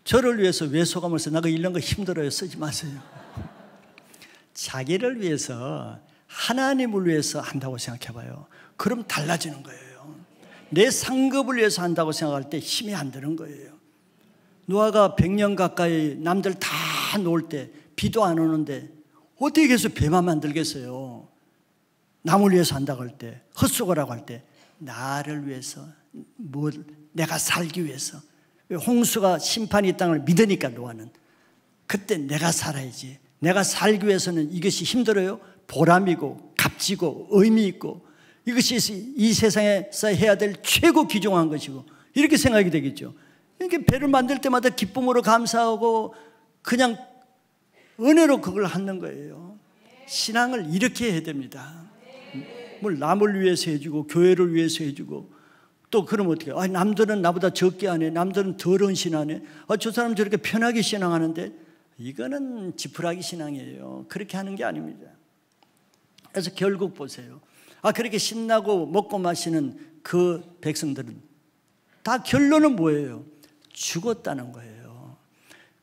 저를 위해서 왜 소감을 써? 나 그 읽는 거 힘들어요. 쓰지 마세요. 자기를 위해서, 하나님을 위해서 한다고 생각해 봐요. 그럼 달라지는 거예요. 내 상급을 위해서 한다고 생각할 때 힘이 안 드는 거예요. 노아가 100년 가까이 남들 다 놀 때 비도 안 오는데 어떻게 계속 배만 만들겠어요? 남을 위해서 한다고 할 때, 헛수고라고 할 때 나를 위해서, 내가 살기 위해서. 홍수가 심판이 이 땅을 믿으니까 노아는 그때 내가 살아야지. 내가 살기 위해서는 이것이 힘들어요. 보람이고 값지고 의미 있고 이것이 이 세상에서 해야 될 최고 귀중한 것이고 이렇게 생각이 되겠죠. 이렇게 배를 만들 때마다 기쁨으로 감사하고 그냥 은혜로 그걸 하는 거예요. 신앙을 이렇게 해야 됩니다. 뭘 남을 위해서 해주고 교회를 위해서 해주고 또 그러면 어떻게 해요? 남들은 나보다 적게 하네, 남들은 덜 헌신하네, 저 사람 저렇게 편하게 신앙하는데. 이거는 지푸라기 신앙이에요. 그렇게 하는 게 아닙니다. 그래서 결국 보세요. 그렇게 신나고 먹고 마시는 그 백성들은 다 결론은 뭐예요? 죽었다는 거예요.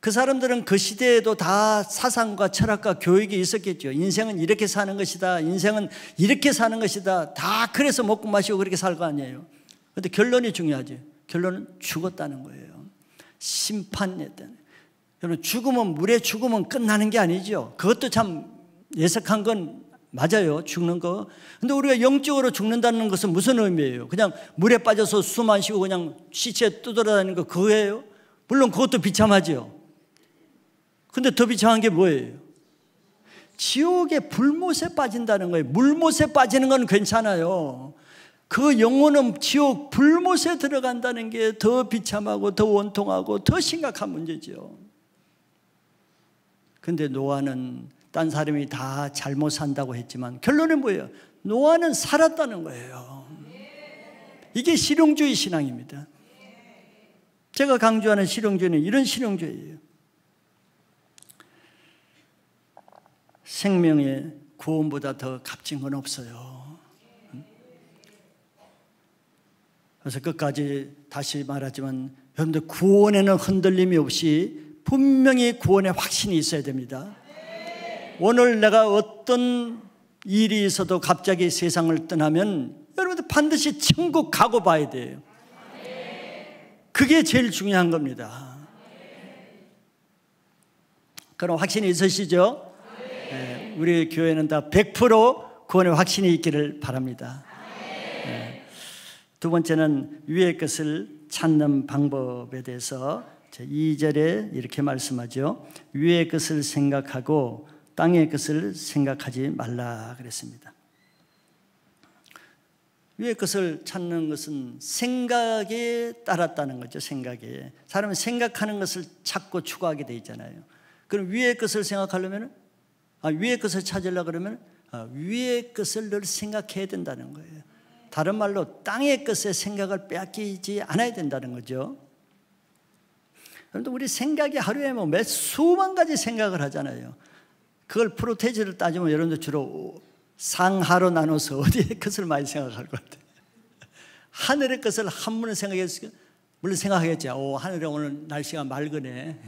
그 사람들은 그 시대에도 다 사상과 철학과 교육이 있었겠죠. 인생은 이렇게 사는 것이다, 인생은 이렇게 사는 것이다, 다 그래서 먹고 마시고 그렇게 살 거 아니에요. 그런데 결론이 중요하지. 결론은 죽었다는 거예요. 심판했다는. 여러분, 죽으면, 물에 죽으면 끝나는 게 아니죠. 그것도 참 예석한 건 맞아요, 죽는 거. 근데 우리가 영적으로 죽는다는 것은 무슨 의미예요? 그냥 물에 빠져서 숨 안 쉬고 그냥 시체 떠돌아다니는 거 그거예요? 물론 그것도 비참하죠. 근데 더 비참한 게 뭐예요? 지옥의 불못에 빠진다는 거예요. 물못에 빠지는 건 괜찮아요. 그 영혼은 지옥 불못에 들어간다는 게 더 비참하고 더 원통하고 더 심각한 문제죠. 근데 노아는 딴 사람이 다 잘못 산다고 했지만 결론은 뭐예요? 노아는 살았다는 거예요. 이게 실용주의 신앙입니다. 제가 강조하는 실용주의는 이런 실용주의예요. 생명의 구원보다 더 값진 건 없어요. 그래서 끝까지 다시 말하지만 여러분들, 구원에는 흔들림이 없이 분명히 구원의 확신이 있어야 됩니다. 오늘 내가 어떤 일이 있어도 갑자기 세상을 떠나면 여러분들 반드시 천국 가고 봐야 돼요. 그게 제일 중요한 겁니다. 그런 확신이 있으시죠? 네, 우리 교회는 다 100% 구원의 확신이 있기를 바랍니다. 네. 두 번째는 위의 것을 찾는 방법에 대해서 2절에 이렇게 말씀하죠. 위의 것을 생각하고 땅의 것을 생각하지 말라 그랬습니다. 위의 것을 찾는 것은 생각에 따랐다는 거죠. 생각에. 사람은 생각하는 것을 찾고 추구하게 돼 있잖아요. 그럼 위의 것을 생각하려면, 위의 것을 찾으려고 그러면 위의 것을 늘 생각해야 된다는 거예요. 다른 말로 땅의 것에 생각을 빼앗기지 않아야 된다는 거죠. 그런데 우리 생각이 하루에 몇 수만 가지 생각을 하잖아요. 그걸 프로테이지를 따지면 여러분들 주로 상하로 나눠서 어디의 것을 많이 생각할 것 같아요. 하늘의 것을 한 번은 생각했으니까, 물론 생각하겠죠. 하늘에 오늘 날씨가 맑으네.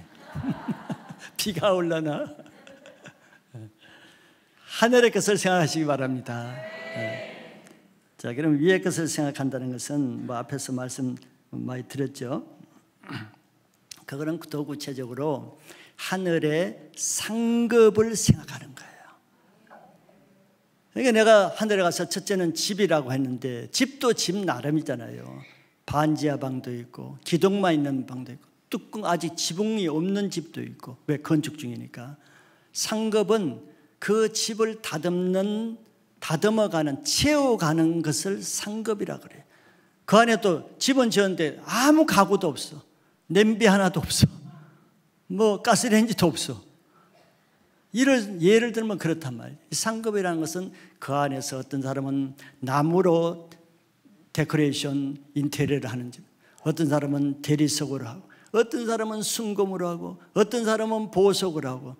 비가 올라나. 하늘의 것을 생각하시기 바랍니다. 자, 그럼 위의 것을 생각한다는 것은 앞에서 말씀 많이 드렸죠. 그거는 더 구체적으로 하늘의 상급을 생각하는 거예요. 그러니까 내가 하늘에 가서 첫째는 집이라고 했는데, 집도 집 나름이잖아요. 반지하 방도 있고 기둥만 있는 방도 있고 뚜껑 아직 지붕이 없는 집도 있고, 왜? 건축 중이니까. 상급은 그 집을 다듬어가는, 채워가는 것을 상급이라고 그래요. 그 안에 또 집은 지었는데 아무 가구도 없어. 냄비 하나도 없어. 가스레인지도 없어. 예를 들면 그렇단 말이에요. 상급이라는 것은 그 안에서 어떤 사람은 나무로 데코레이션, 인테리어를 하는 집, 어떤 사람은 대리석으로 하고, 어떤 사람은 순금으로 하고, 어떤 사람은 보석으로 하고,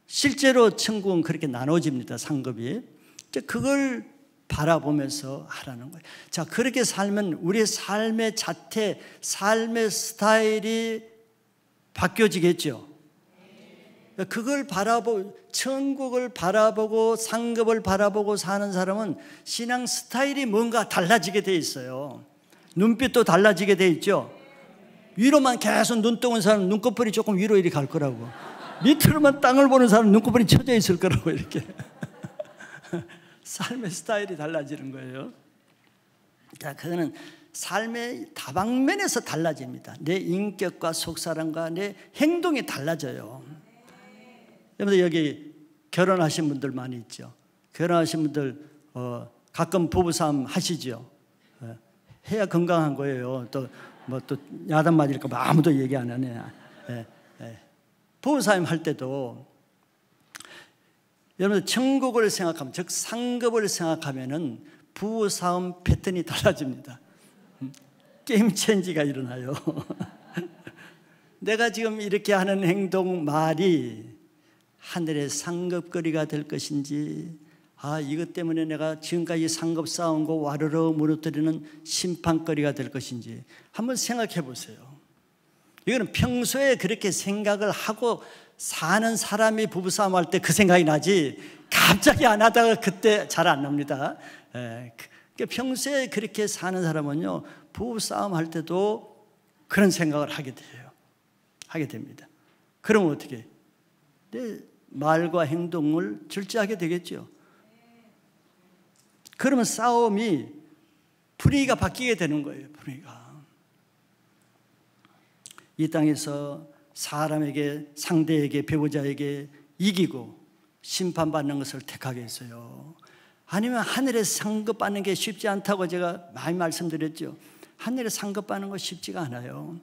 실제로 천국은 그렇게 나눠집니다. 상급이. 그걸 바라보면서 하라는 거예요. 자, 그렇게 살면 우리의 삶의 자태, 삶의 스타일이 바뀌어지겠죠. 그걸 천국을 바라보고 상급을 바라보고 사는 사람은 신앙 스타일이 뭔가 달라지게 돼 있어요. 눈빛도 달라지게 돼 있죠. 위로만 계속 눈 뜨는 사람은 눈꺼풀이 조금 위로 이렇게 갈 거라고. 밑으로만 땅을 보는 사람은 눈꺼풀이 쳐져 있을 거라고. 이렇게 삶의 스타일이 달라지는 거예요. 자, 그거는 삶의 다방면에서 달라집니다. 내 인격과 속사람과 내 행동이 달라져요. 여러분들 여기 결혼하신 분들 많이 있죠. 결혼하신 분들 가끔 부부싸움 하시죠. 해야 건강한 거예요. 또 야단 맞을까 봐 아무도 얘기 안 하네. 부부싸움 할 때도 여러분들 천국을 생각하면, 즉 상급을 생각하면은 부부 싸움 패턴이 달라집니다. 게임 체인지가 일어나요. 내가 지금 이렇게 하는 행동, 말이 하늘의 상급거리가 될 것인지, 이것 때문에 내가 지금까지 상급 쌓은 거 와르르 무너뜨리는 심판거리가 될 것인지 한번 생각해 보세요. 이거는 평소에 그렇게 생각을 하고 사는 사람이 부부싸움 할 때 그 생각이 나지, 갑자기 안 하다가 그때 잘 안 납니다. 평소에 그렇게 사는 사람은요, 부부싸움 할 때도 그런 생각을 하게 돼요. 하게 됩니다. 그러면 어떻게? 내 말과 행동을 절제하게 되겠죠. 그러면 싸움이 분위기가 바뀌게 되는 거예요. 분위기가. 이 땅에서 사람에게, 상대에게, 배우자에게 이기고 심판받는 것을 택하겠어요? 아니면 하늘에 상급받는 게 쉽지 않다고 제가 많이 말씀드렸죠. 하늘에 상급받는 거 쉽지가 않아요.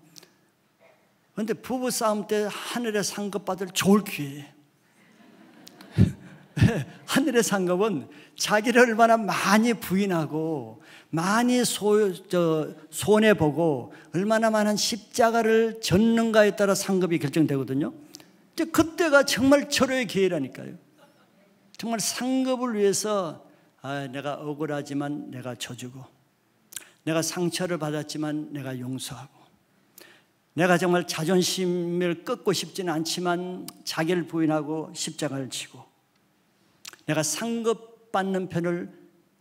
그런데 부부싸움 때 하늘에 상급받을 좋을 기회예요. 하늘의 상급은 자기를 얼마나 많이 부인하고 많이 손해보고 얼마나 많은 십자가를 졌는가에 따라 상급이 결정되거든요. 그때가 정말 절호의 기회라니까요. 정말 상급을 위해서 내가 억울하지만 내가 져주고, 내가 상처를 받았지만 내가 용서하고, 내가 정말 자존심을 꺾고 싶지는 않지만 자기를 부인하고 십자가를 지고, 내가 상급받는 편을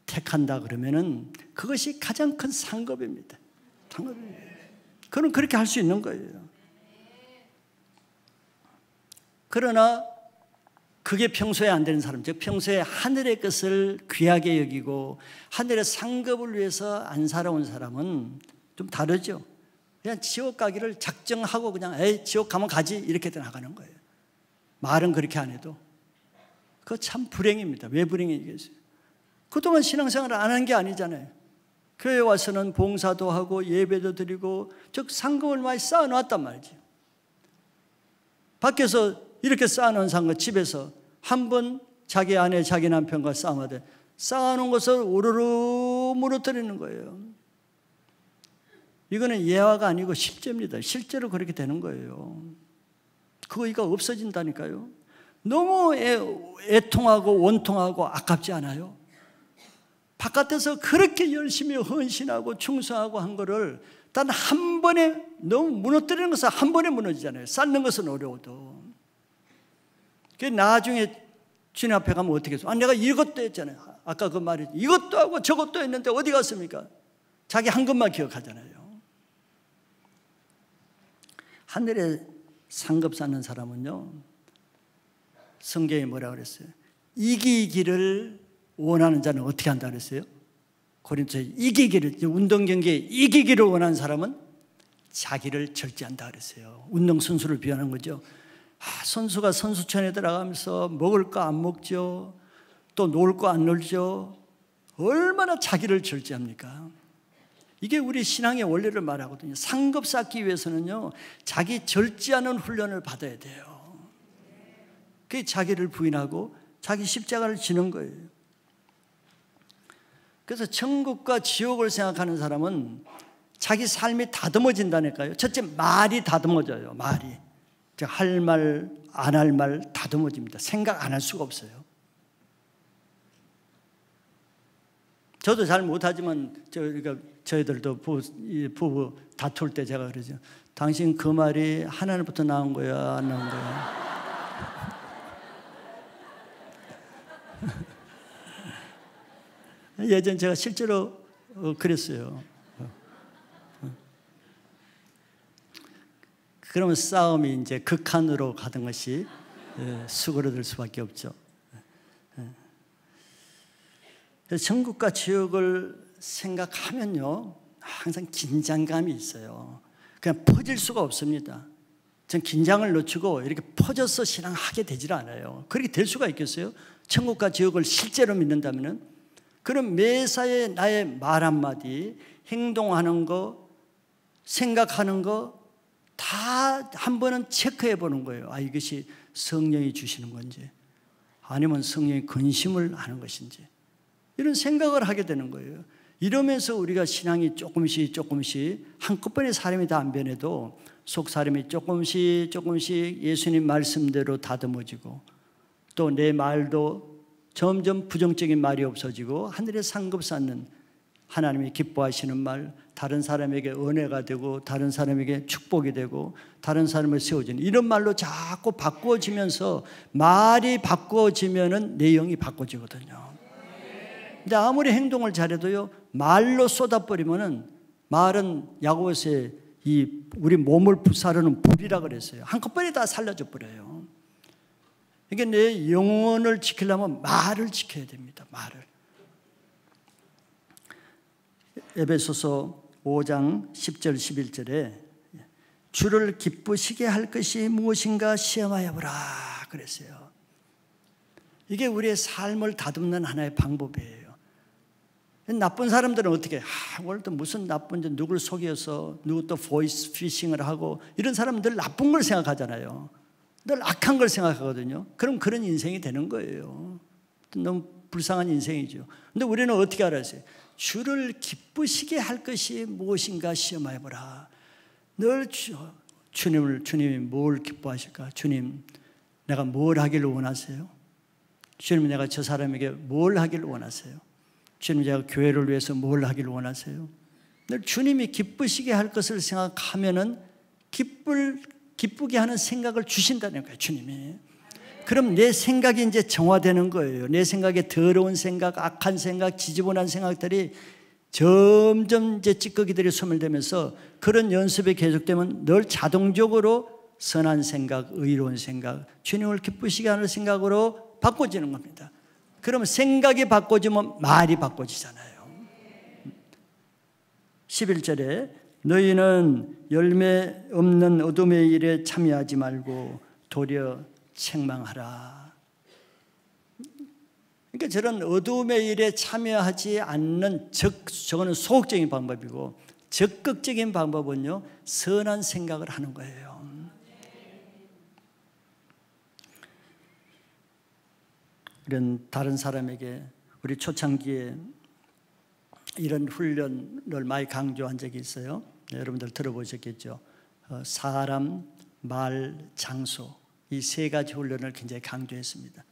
택한다 그러면은 그것이 가장 큰 상급입니다. 상급입니다. 그는 그렇게 할 수 있는 거예요. 그러나 그게 평소에 안 되는 사람, 즉 평소에 하늘의 것을 귀하게 여기고 하늘의 상급을 위해서 안 살아온 사람은 좀 다르죠. 그냥 지옥 가기를 작정하고 그냥 지옥 가면 가지 이렇게 나가는 거예요. 말은 그렇게 안 해도. 그거 참 불행입니다. 왜 불행이겠어요? 그동안 신앙생활을 안 한 게 아니잖아요. 교회에 와서는 봉사도 하고 예배도 드리고 즉 상급을 많이 쌓아놓았단 말이죠. 밖에서 이렇게 쌓아놓은 상급 집에서 한 번 자기 아내 자기 남편과 싸움하되 쌓아놓은 것을 우르르 무너뜨리는 거예요. 이거는 예화가 아니고 실제입니다. 실제로 그렇게 되는 거예요. 그거가 없어진다니까요. 너무 애통하고 원통하고 아깝지 않아요? 바깥에서 그렇게 열심히 헌신하고 충성하고 한 거를 단 한 번에 너무 무너뜨리는 것은 한 번에 무너지잖아요. 쌓는 것은 어려워도. 나중에 주님 앞에 가면 어떻게 해서 내가 이것도 했잖아요. 아까 그 말이 이것도 하고 저것도 했는데 어디 갔습니까? 자기 한 것만 기억하잖아요. 하늘에 상급 쌓는 사람은요, 성경이 뭐라고 그랬어요? 이기기를 원하는 자는 어떻게 한다 그랬어요? 고린도서 이기기를, 운동 경기에 이기기를 원하는 사람은 자기를 절제한다 그랬어요. 운동 선수를 비하는 거죠. 선수가 선수촌에 들어가면서 먹을 거 안 먹죠. 또 놀 거 안 놀죠. 얼마나 자기를 절제합니까? 이게 우리 신앙의 원리를 말하거든요. 상급 쌓기 위해서는요, 자기 절제하는 훈련을 받아야 돼요. 그게 자기를 부인하고 자기 십자가를 지는 거예요. 그래서 천국과 지옥을 생각하는 사람은 자기 삶이 다듬어진다니까요. 첫째, 말이 다듬어져요. 말이. 할 말, 안 할 말 다듬어집니다. 생각 안 할 수가 없어요. 저도 잘 못하지만 저희들도 부부 다툴 때 제가 그러죠. 당신 그 말이 하나님부터 나온 거야, 안 나온 거야? 예전 제가 실제로 그랬어요. 그러면 싸움이 이제 극한으로 가던 것이 수그러들 수밖에 없죠. 그래서 천국과 지옥을 생각하면요, 항상 긴장감이 있어요. 그냥 퍼질 수가 없습니다. 전 긴장을 늦추고 이렇게 퍼져서 신앙하게 되질 않아요. 그렇게 될 수가 있겠어요? 천국과 지옥을 실제로 믿는다면은, 그럼 매사에 나의 말 한마디, 행동하는 거, 생각하는 거 다 한 번은 체크해 보는 거예요. 이것이 성령이 주시는 건지 아니면 성령의 근심을 하는 것인지. 이런 생각을 하게 되는 거예요. 이러면서 우리가 신앙이 조금씩 한꺼번에 사람이 다 안 변해도 속 사람이 조금씩 예수님 말씀대로 다듬어지고 또 내 말도 점점 부정적인 말이 없어지고 하늘에 상급 쌓는 하나님이 기뻐하시는 말, 다른 사람에게 은혜가 되고 다른 사람에게 축복이 되고 다른 사람을 세워주는 이런 말로 자꾸 바꾸어지면서 말이 바꾸어지면은 내용이 바꿔지거든요. 근데 아무리 행동을 잘해도요, 말로 쏟아버리면은 말은 야고보서에 우리 몸을 불사르는 불이라 그랬어요. 한꺼번에 다 살려져 버려요. 그러니까 내 영혼을 지키려면 말을 지켜야 됩니다. 말을. 에베소서 5장 10절 11절에 주를 기쁘시게 할 것이 무엇인가 시험하여 보라 그랬어요. 이게 우리의 삶을 다듬는 하나의 방법이에요. 나쁜 사람들은 어떻게 오늘도 무슨 나쁜 누구를 속여서 누구 또 보이스 피싱을 하고 이런 사람들 나쁜 걸 생각하잖아요. 늘 악한 걸 생각하거든요. 그럼 그런 인생이 되는 거예요. 너무 불쌍한 인생이죠. 근데 우리는 어떻게 알았어요? 주를 기쁘시게 할 것이 무엇인가 시험해 보라. 늘 주님이 뭘 기뻐하실까? 주님, 내가 뭘 하기를 원하세요? 주님, 내가 저 사람에게 뭘 하기를 원하세요? 주님, 제가 교회를 위해서 뭘 하기를 원하세요? 늘 주님이 기쁘시게 할 것을 생각하면은 기쁘게 하는 생각을 주신다는 거예요, 주님이. 그럼 내 생각이 이제 정화되는 거예요. 내 생각에 더러운 생각, 악한 생각, 지저분한 생각들이 점점 이제 찌꺼기들이 소멸되면서 그런 연습이 계속되면 늘 자동적으로 선한 생각, 의로운 생각, 주님을 기쁘시게 하는 생각으로 바꿔지는 겁니다. 그러면 생각이 바꿔지면 말이 바꿔지잖아요. 11절에 너희는 열매 없는 어둠의 일에 참여하지 말고 도리어 책망하라. 그러니까 저런 어둠의 일에 참여하지 않는 저거는 소극적인 방법이고 적극적인 방법은요, 선한 생각을 하는 거예요. 이런 다른 사람에게 우리 초창기에 이런 훈련을 많이 강조한 적이 있어요. 네, 여러분들 들어보셨겠죠. 사람, 말, 장소 이 세 가지 훈련을 굉장히 강조했습니다.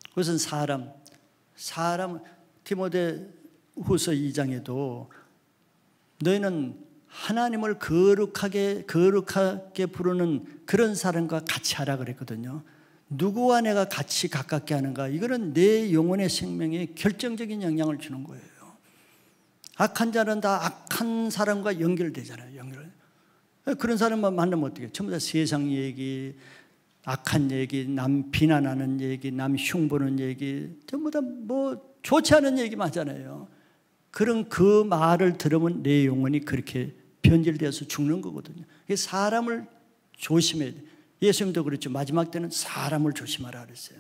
그것은 사람 디모데 후서 2장에도 너희는 하나님을 거룩하게 부르는 그런 사람과 같이 하라 그랬거든요. 누구와 내가 같이 가깝게 하는가, 이거는 내 영혼의 생명에 결정적인 영향을 주는 거예요. 악한 자는 다 악한 사람과 연결되잖아요. 그런 사람만 만나면 어떻게? 전부 다 세상 얘기, 악한 얘기, 남 비난하는 얘기, 남 흉보는 얘기, 전부 다 뭐 좋지 않은 얘기만 하잖아요. 그런 그 말을 들으면 내 영혼이 그렇게 변질되어서 죽는 거거든요. 사람을 조심해야 돼요. 예수님도 그랬죠. 마지막 때는 사람을 조심하라 그랬어요.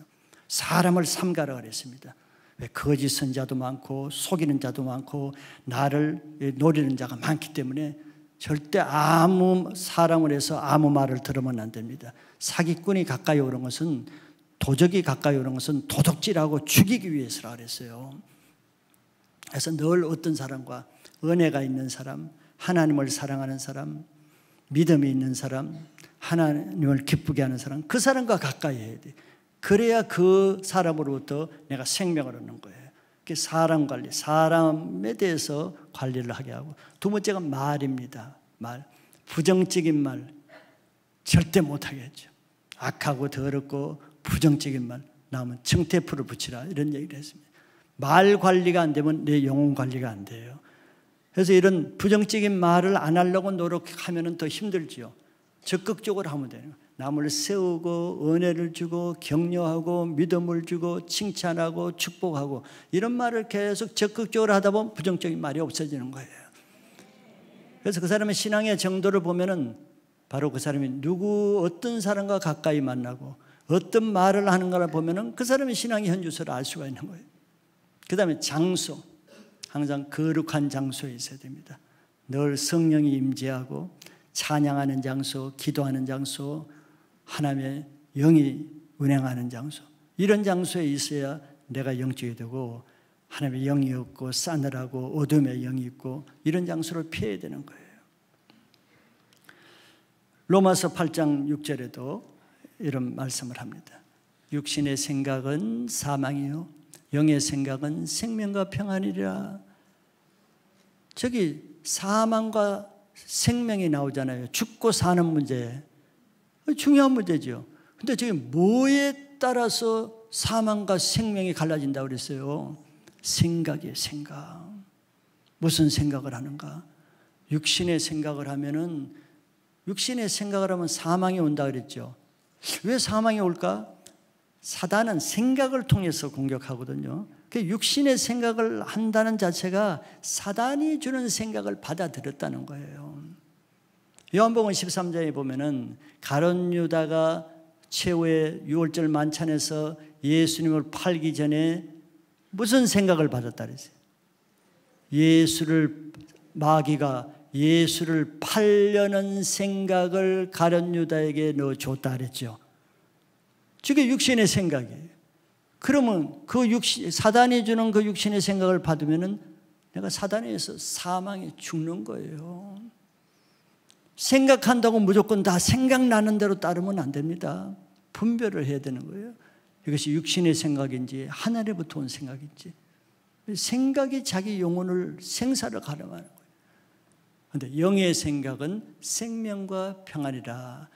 사람을 삼가라 그랬습니다. 왜? 거짓 선자도 많고 속이는 자도 많고 나를 노리는 자가 많기 때문에 절대 아무 사람을 해서 아무 말을 들으면 안 됩니다. 사기꾼이 가까이 오는 것은, 도적이 가까이 오는 것은 도둑질하고 죽이기 위해서라 그랬어요. 그래서 늘 어떤 사람과 은혜가 있는 사람, 하나님을 사랑하는 사람, 믿음이 있는 사람, 하나님을 기쁘게 하는 사람, 그 사람과 가까이 해야 돼. 그래야 그 사람으로부터 내가 생명을 얻는 거예요. 사람 관리, 사람에 대해서 관리를 하게 하고, 두 번째가 말입니다. 말, 부정적인 말 절대 못하겠죠. 악하고 더럽고 부정적인 말 나오면 청태풀을 붙이라, 이런 얘기를 했습니다. 말 관리가 안 되면 내 영혼 관리가 안 돼요. 그래서 이런 부정적인 말을 안 하려고 노력하면 더 힘들지요. 적극적으로 하면 돼요. 남을 세우고 은혜를 주고 격려하고 믿음을 주고 칭찬하고 축복하고 이런 말을 계속 적극적으로 하다 보면 부정적인 말이 없어지는 거예요. 그래서 그 사람의 신앙의 정도를 보면은 바로 그 사람이 어떤 사람과 가까이 만나고 어떤 말을 하는가를 보면은 그 사람의 신앙의 현주소를 알 수가 있는 거예요. 그 다음에 장소, 항상 거룩한 장소에 있어야 됩니다. 늘 성령이 임재하고 찬양하는 장소, 기도하는 장소, 하나님의 영이 운행하는 장소, 이런 장소에 있어야 내가 영적이 되고 하나님의 영이 없고 싸늘하고 어둠의 영이 있고 이런 장소를 피해야 되는 거예요. 로마서 8장 6절에도 이런 말씀을 합니다. 육신의 생각은 사망이요 영의 생각은 생명과 평안이라. 저기 사망과 생명이 나오잖아요. 죽고 사는 문제, 중요한 문제죠. 근데 저게 뭐에 따라서 사망과 생명이 갈라진다고 그랬어요? 생각이에요. 생각. 무슨 생각을 하는가? 육신의 생각을 하면은, 육신의 생각을 하면 사망이 온다 그랬죠. 왜 사망이 올까? 사단은 생각을 통해서 공격하거든요. 그 육신의 생각을 한다는 자체가 사단이 주는 생각을 받아들였다는 거예요. 요한복음 13장에 보면은 가룟 유다가 최후의 유월절 만찬에서 예수님을 팔기 전에 무슨 생각을 받았다 그랬어요? 마귀가 예수를 팔려는 생각을 가룟 유다에게 넣어줬다 그랬죠. 그게 육신의 생각이에요. 그러면 사단이 주는 그 육신의 생각을 받으면은 내가 사단에 의해서 사망에 죽는 거예요. 생각한다고 무조건 다 생각나는 대로 따르면 안 됩니다. 분별을 해야 되는 거예요. 이것이 육신의 생각인지 하늘에부터 온 생각인지. 생각이 자기 영혼을 생사를 가름하는 거예요. 그런데 영의 생각은 생명과 평안이라.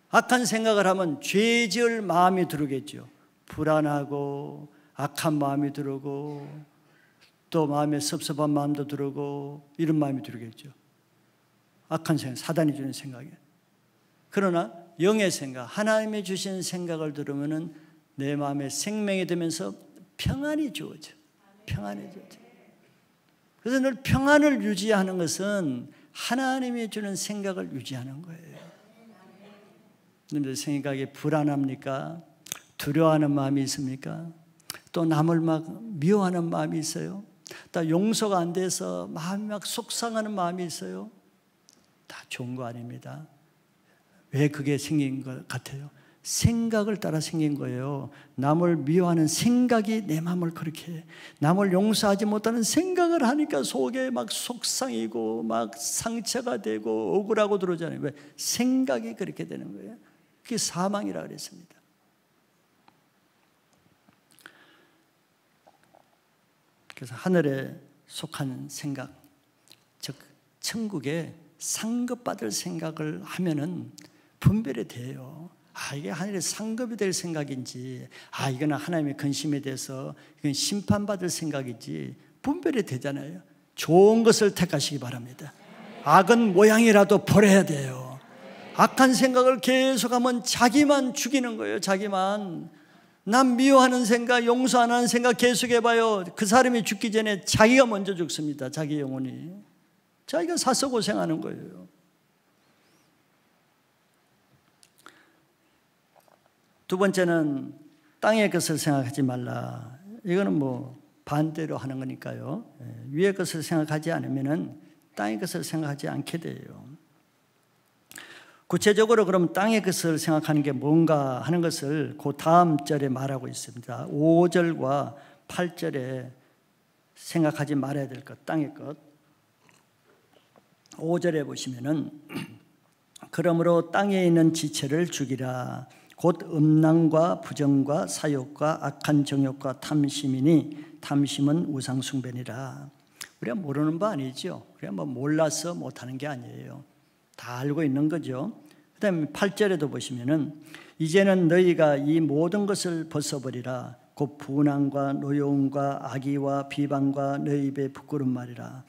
악한 생각을 하면 죄 지을 마음이 들어오겠죠. 불안하고 악한 마음이 들어오고 또 마음에 섭섭한 마음도 들어오고 이런 마음이 들어오겠죠. 악한 생각, 사단이 주는 생각이에요. 그러나 영의 생각, 하나님이 주신 생각을 들으면은 내 마음에 생명이 되면서 평안이 주어져. 평안이 주어져. 그래서 늘 평안을 유지하는 것은 하나님이 주는 생각을 유지하는 거예요. 여러분들 생각이 불안합니까? 두려워하는 마음이 있습니까? 또 남을 막 미워하는 마음이 있어요? 또 용서가 안 돼서 마음이 막 속상하는 마음이 있어요? 다 좋은 거 아닙니다. 왜 그게 생긴 것 같아요? 생각을 따라 생긴 거예요. 남을 미워하는 생각이 내 마음을 그렇게 해. 남을 용서하지 못하는 생각을 하니까 속에 막 속상이고 막 상처가 되고 억울하고 들어오잖아요. 왜? 생각이 그렇게 되는 거예요. 그게 사망이라고 그랬습니다. 그래서 하늘에 속한 생각, 즉 천국에 상급받을 생각을 하면은 분별이 돼요. 이게 하늘에 상급이 될 생각인지, 이거는 하나님의 근심에 대해서 이건 심판받을 생각인지 분별이 되잖아요. 좋은 것을 택하시기 바랍니다. 악은 모양이라도 버려야 돼요. 악한 생각을 계속하면 자기만 죽이는 거예요. 자기만. 남 미워하는 생각, 용서 안 하는 생각 계속해봐요. 그 사람이 죽기 전에 자기가 먼저 죽습니다. 자기 영혼이. 자기가 사서 고생하는 거예요. 두 번째는 땅의 것을 생각하지 말라. 이거는 뭐 반대로 하는 거니까요. 위의 것을 생각하지 않으면은 땅의 것을 생각하지 않게 돼요. 구체적으로 그럼 땅의 것을 생각하는 게 뭔가 하는 것을 그 다음 절에 말하고 있습니다. 5절과 8절에 생각하지 말아야 될 것, 땅의 것. 5절에 보시면은 그러므로 땅에 있는 지체를 죽이라. 곧 음란과 부정과 사욕과 악한 정욕과 탐심이니 탐심은 우상 숭배니라. 우리가 모르는 바 아니죠. 우리가 뭐 몰라서 못하는 게 아니에요. 다 알고 있는 거죠. 그 다음에 8절에도 보시면은 이제는 너희가 이 모든 것을 벗어버리라. 곧 분함과 노여움과 악의와 비방과 너희 입에 부끄러운 말이라.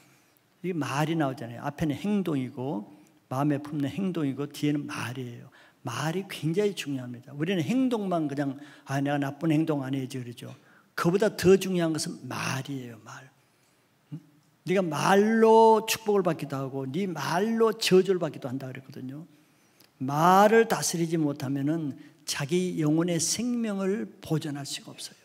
이게 말이 나오잖아요. 앞에는 행동이고 마음에 품는 행동이고 뒤에는 말이에요. 말이 굉장히 중요합니다. 우리는 행동만 그냥 내가 나쁜 행동 안 해야지 그러죠. 그보다 더 중요한 것은 말이에요. 말. 네가 말로 축복을 받기도 하고 네 말로 저주를 받기도 한다 그랬거든요. 말을 다스리지 못하면은 자기 영혼의 생명을 보존할 수가 없어요.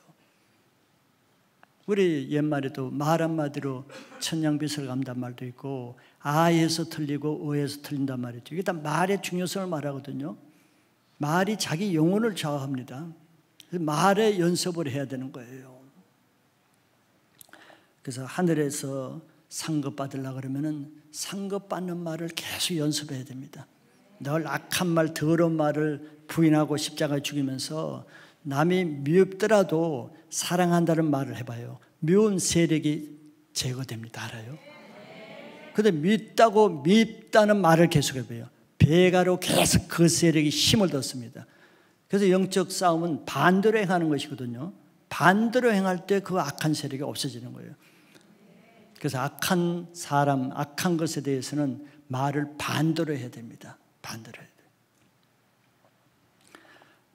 우리 옛말에도 말 한마디로 천냥빚을 갚는단 말도 있고 아에서 틀리고 어에서 틀린단 말이죠. 이게 다 말의 중요성을 말하거든요. 말이 자기 영혼을 좌우합니다. 말에 연습을 해야 되는 거예요. 그래서 하늘에서 상급 받으려고 그러면은 상급 받는 말을 계속 연습해야 됩니다. 늘 악한 말, 더러운 말을 부인하고 십자가에 죽이면서 남이 미흡더라도 사랑한다는 말을 해봐요. 미운 세력이 제거됩니다. 알아요? 근데 밉다는 말을 계속 해봐요. 배가로 계속 그 세력이 힘을 얻습니다. 그래서 영적 싸움은 반대로 행하는 것이거든요. 반대로 행할 때 그 악한 세력이 없어지는 거예요. 그래서 악한 사람, 악한 것에 대해서는 말을 반대로 해야 됩니다. 반대로 해야 돼요.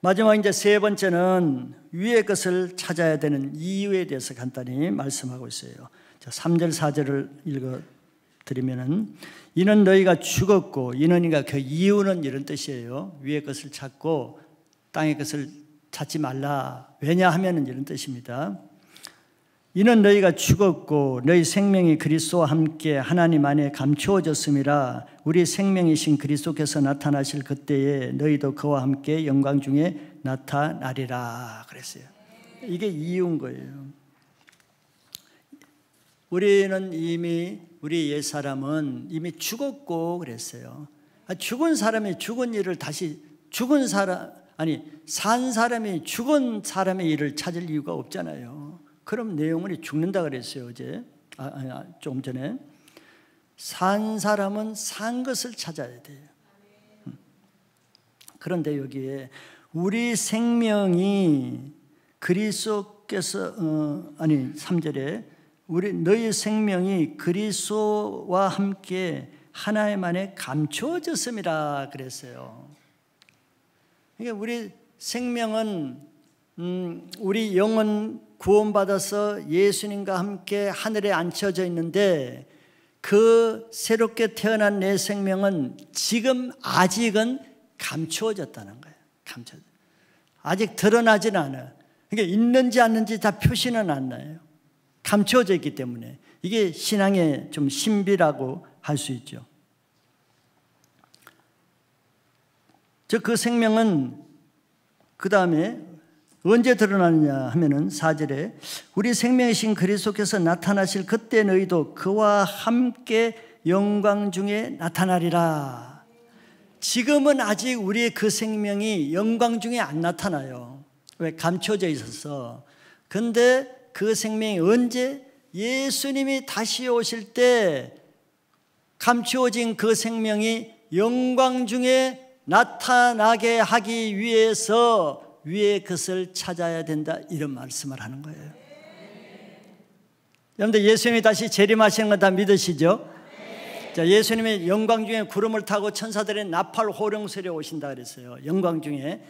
마지막 이제 세 번째는 위의 것을 찾아야 되는 이유에 대해서 간단히 말씀하고 있어요. 자, 3절 4절을 읽어드리면은 이는 너희가 죽었고, 이는이가 그 이유는 이런 뜻이에요. 위의 것을 찾고 땅의 것을 찾지 말라. 왜냐하면은 이런 뜻입니다. 이는 너희가 죽었고 너희 생명이 그리스도와 함께 하나님 안에 감추어졌음이라. 우리 생명이신 그리스도께서 나타나실 그때에 너희도 그와 함께 영광 중에 나타나리라 그랬어요. 이게 이유인 거예요. 우리는 이미, 우리 옛사람은 이미 죽었고 그랬어요. 죽은 사람이 죽은 일을 다시, 산 사람이 죽은 사람의 일을 찾을 이유가 없잖아요. 그럼 내 영혼이 죽는다 그랬어요. 어제 조금 전에. 산 사람은 산 것을 찾아야 돼요. 그런데 여기에 우리 생명이 그리스도께서 3절에 너희 생명이 그리스도와 함께 하나님 안에 감추어졌음이라 그랬어요. 그러니까 우리 생명은 우리 영은 구원받아서 예수님과 함께 하늘에 앉혀져 있는데 그 새롭게 태어난 내 생명은 지금 아직은 감추어졌다는 거예요. 아직 드러나지는 않아요. 그러니까 있는지 않는지 다 표시는 안 나요. 감추어져 있기 때문에 이게 신앙의 좀 신비라고 할 수 있죠. 그 생명은 그 다음에 언제 드러나느냐 하면은 4절에 우리 생명이신 그리스도께서 나타나실 그때 너희도 그와 함께 영광 중에 나타나리라. 지금은 아직 우리의 그 생명이 영광 중에 안 나타나요. 왜? 감춰져 있어서. 근데 그 생명이 언제? 예수님이 다시 오실 때 감추어진 그 생명이 영광 중에 나타나게 하기 위해서 위의 것을 찾아야 된다, 이런 말씀을 하는 거예요. 여러분들 예수님이 다시 재림하시는 건 다 믿으시죠? 자, 예수님이 영광 중에 구름을 타고 천사들의 나팔 호령소리에 오신다 그랬어요. 영광 중에.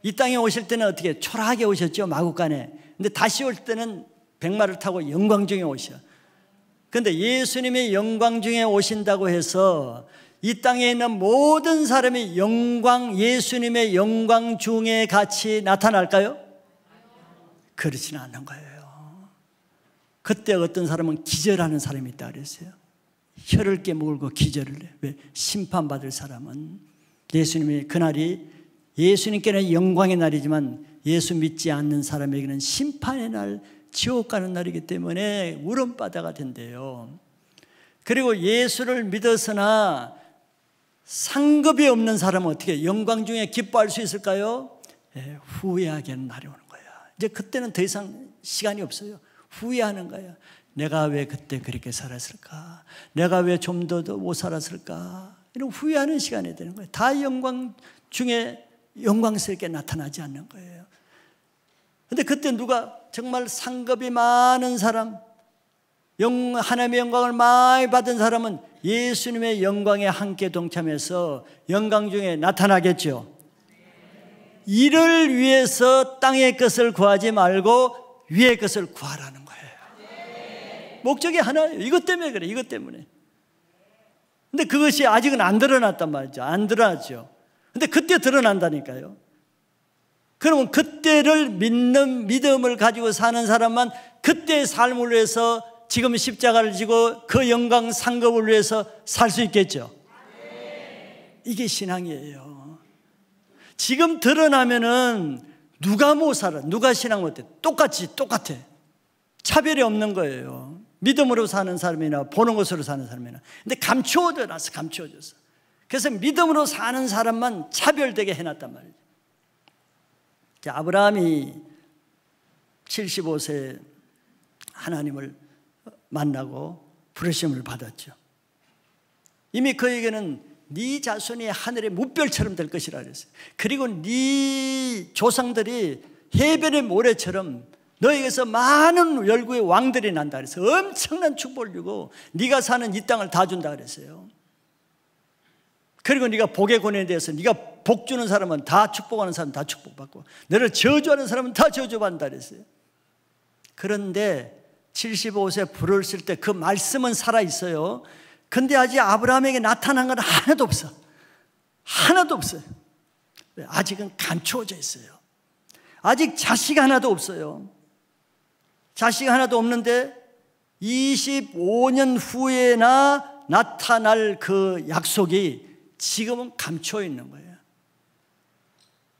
이 땅에 오실 때는 어떻게 초라하게 오셨죠, 마국간에. 근데 다시 올 때는 백마를 타고 영광 중에 오셔. 그런데 예수님이 영광 중에 오신다고 해서 이 땅에 있는 모든 사람이 예수님의 영광 중에 같이 나타날까요? 그렇지는 않는 거예요. 그때 어떤 사람은 기절하는 사람이 있다 그랬어요. 혀를 깨물고 기절을 해. 왜? 심판받을 사람은 예수님의 그날이 예수님께는 영광의 날이지만 예수 믿지 않는 사람에게는 심판의 날, 지옥 가는 날이기 때문에 울음바다가 된대요. 그리고 예수를 믿었으나 상급이 없는 사람은 어떻게 영광 중에 기뻐할 수 있을까요? 후회하게 하는 날이 오는 거야. 이제 그때는 더 이상 시간이 없어요. 후회하는 거야. 내가 왜 그때 그렇게 살았을까? 내가 왜 좀 더 못 살았을까? 이런 후회하는 시간이 되는 거예요. 다 영광 중에 영광스럽게 나타나지 않는 거예요. 그런데 그때 누가 정말 상급이 많은 사람, 하나님의 영광을 많이 받은 사람은 예수님의 영광에 함께 동참해서 영광 중에 나타나겠죠. 이를 위해서 땅의 것을 구하지 말고 위의 것을 구하라는 거예요. 목적이 하나예요. 이것 때문에 그래. 이것 때문에. 근데 그것이 아직은 안 드러났단 말이죠. 안 드러났죠. 근데 그때 드러난다니까요. 그러면 그때를 믿는 믿음을 가지고 사는 사람만 그때의 삶을 위해서 지금 십자가를 지고 그 영광 상급을 위해서 살 수 있겠죠. 이게 신앙이에요. 지금 드러나면은 누가 못 살아? 누가 신앙 못해? 똑같아. 차별이 없는 거예요. 믿음으로 사는 사람이나 보는 것으로 사는 사람이나. 근데 감추어져 놨어. 감추어졌어. 그래서 믿음으로 사는 사람만 차별되게 해놨단 말이죠. 아브라함이 75세 하나님을 만나고 부르심을 받았죠. 이미 그에게는 네 자손이 하늘의 뭇별처럼 될 것이라 그랬어요. 그리고 네 조상들이 해변의 모래처럼 너에게서 많은 열국의 왕들이 난다 그랬어요. 엄청난 축복을 주고 네가 사는 이 땅을 다 준다 그랬어요. 그리고 네가 복의 권위에 대해서 네가 복 주는 사람은 다 축복하는 사람은 다 축복받고 너를 저주하는 사람은 다 저주받는다 그랬어요. 그런데 75세 부르실 때 그 말씀은 살아있어요. 근데 아직 아브라함에게 나타난 건 하나도 없어. 하나도 없어요. 아직은 감추어져 있어요. 아직 자식 하나도 없어요. 자식 하나도 없는데 25년 후에나 나타날 그 약속이 지금은 감추어 있는 거예요.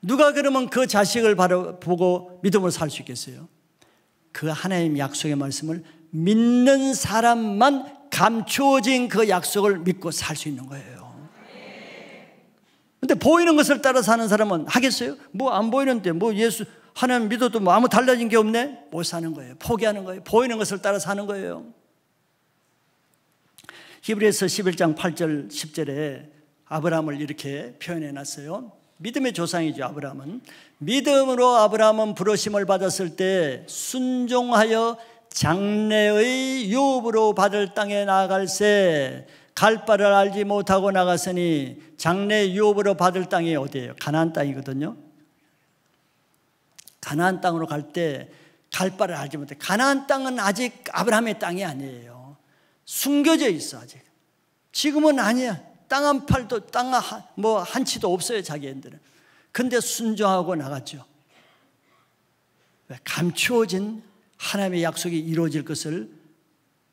누가 그러면 그 자식을 바로 보고 믿음으로 살 수 있겠어요? 그 하나님 약속의 말씀을 믿는 사람만 감추어진 그 약속을 믿고 살 수 있는 거예요. 근데 보이는 것을 따라 사는 사람은 하겠어요? 뭐 안 보이는데 뭐 예수 하나님 믿어도 뭐 아무 달라진 게 없네? 못 사는 거예요. 포기하는 거예요. 보이는 것을 따라 사는 거예요. 히브리서 11장 8절 10절에 아브라함을 이렇게 표현해 놨어요. 믿음의 조상이죠. 아브라함은 믿음으로 아브라함은 부르심을 받았을 때 순종하여 장래의 유업으로 받을 땅에 나아갈새 갈 바를 알지 못하고 나갔으니 장래 유업으로 받을 땅이 어디예요? 가나안 땅이거든요. 가나안 땅으로 갈 때 갈 바를 알지 못해. 가나안 땅은 아직 아브라함의 땅이 아니에요. 숨겨져 있어 아직. 지금은 아니야. 땅 한 팔도 땅 한 치도 없어요 자기네들은. 근데 순종하고 나갔죠. 감추어진 하나님의 약속이 이루어질 것을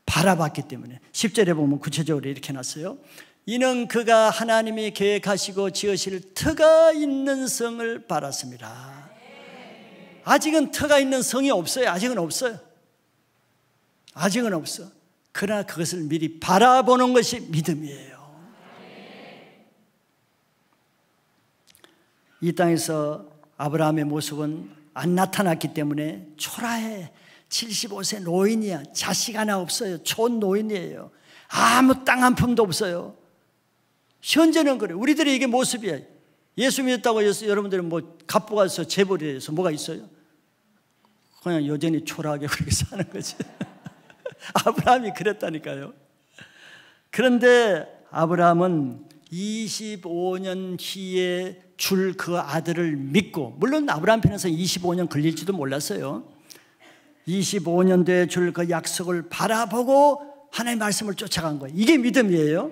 바라봤기 때문에 10절에 보면 구체적으로 이렇게 해놨어요. 이는 그가 하나님이 계획하시고 지으실 터가 있는 성을 바랐습니다. 아직은 터가 있는 성이 없어요. 아직은 없어요. 아직은 없어. 그러나 그것을 미리 바라보는 것이 믿음이에요. 이 땅에서 아브라함의 모습은 안 나타났기 때문에 초라해. 75세 노인이야. 자식 하나 없어요. 촌노인이에요. 아무 땅 한 푼도 없어요. 현재는 그래. 우리들이 이게 모습이야. 예수 믿었다고 해서 여러분들은 뭐 갑부 가서 재벌이 돼서 뭐가 있어요? 그냥 여전히 초라하게 그렇게 사는 거지. 아브라함이 그랬다니까요. 그런데 아브라함은 25년 뒤에 줄 그 아들을 믿고, 물론 아브라함 편에서 25년 걸릴지도 몰랐어요. 25년 뒤에 줄 그 약속을 바라보고 하나님의 말씀을 쫓아간 거예요. 이게 믿음이에요.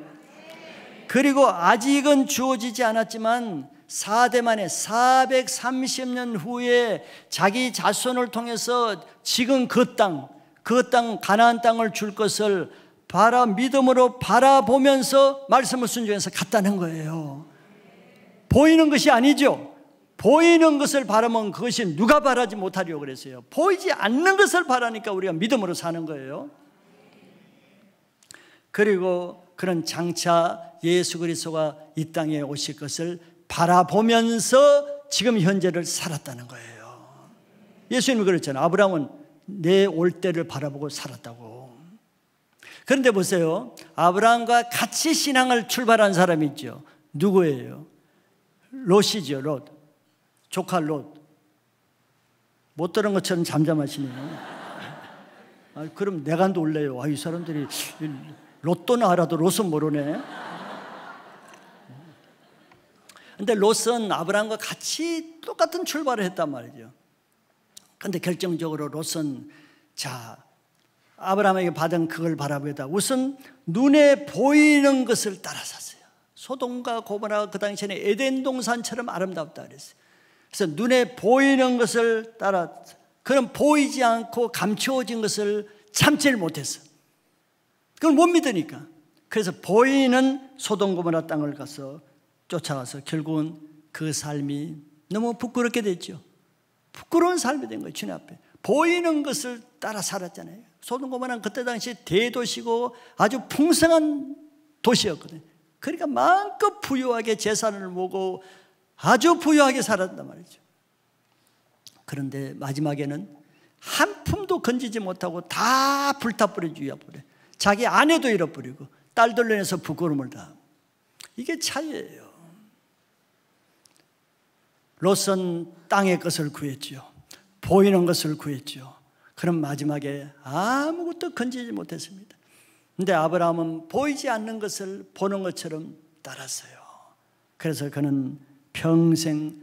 그리고 아직은 주어지지 않았지만 4대 만에 430년 후에 자기 자손을 통해서 지금 그 땅 가나안 땅을 줄 것을 믿음으로 바라보면서 말씀을 순종해서 갔다는 거예요. 보이는 것이 아니죠. 보이는 것을 바라면 그것이 누가 바라지 못하려고 그랬어요. 보이지 않는 것을 바라니까 우리가 믿음으로 사는 거예요. 그리고 그런 장차 예수 그리스도가 이 땅에 오실 것을 바라보면서 지금 현재를 살았다는 거예요. 예수님이 그랬잖아요. 아브라함은 내 올 때를 바라보고 살았다고. 그런데 보세요. 아브라함과 같이 신앙을 출발한 사람이 있죠. 누구예요? 롯이죠. 롯. 조카 롯. 못 들은 것처럼 잠잠하시네요. 그럼 내가 놀래요. 이 사람들이 롯도는 알아도 롯은 모르네. 근데 롯은 아브라함과 같이 똑같은 출발을 했단 말이죠. 근데 결정적으로 롯은 아브라함에게 받은 그걸 바라보다 우선 눈에 보이는 것을 따라 샀어요. 소돔과 고모라가 그 당시에는 에덴 동산처럼 아름답다 그랬어요. 그래서 눈에 보이는 것을 따라, 그런 보이지 않고 감추어진 것을 참지를 못했어. 그걸 못 믿으니까. 그래서 보이는 소돔 고모라 땅을 가서 쫓아가서 결국은 그 삶이 너무 부끄럽게 됐죠. 부끄러운 삶이 된 거예요. 주님 앞에 보이는 것을 따라 살았잖아요. 소돔 고모라는 그때 당시 대도시고 아주 풍성한 도시였거든요. 그러니까 마음껏 부유하게 재산을 모으고 아주 부유하게 살았단 말이죠. 그런데 마지막에는 한 푼도 건지지 못하고 다 불타버리고 잃어버려. 자기 아내도 잃어버리고 딸들 인해서 부끄러움을 다. 이게 차이예요. 롯은 땅의 것을 구했죠. 보이는 것을 구했죠. 그럼 마지막에 아무것도 건지지 못했습니다. 그런데 아브라함은 보이지 않는 것을 보는 것처럼 따랐어요. 그래서 그는 평생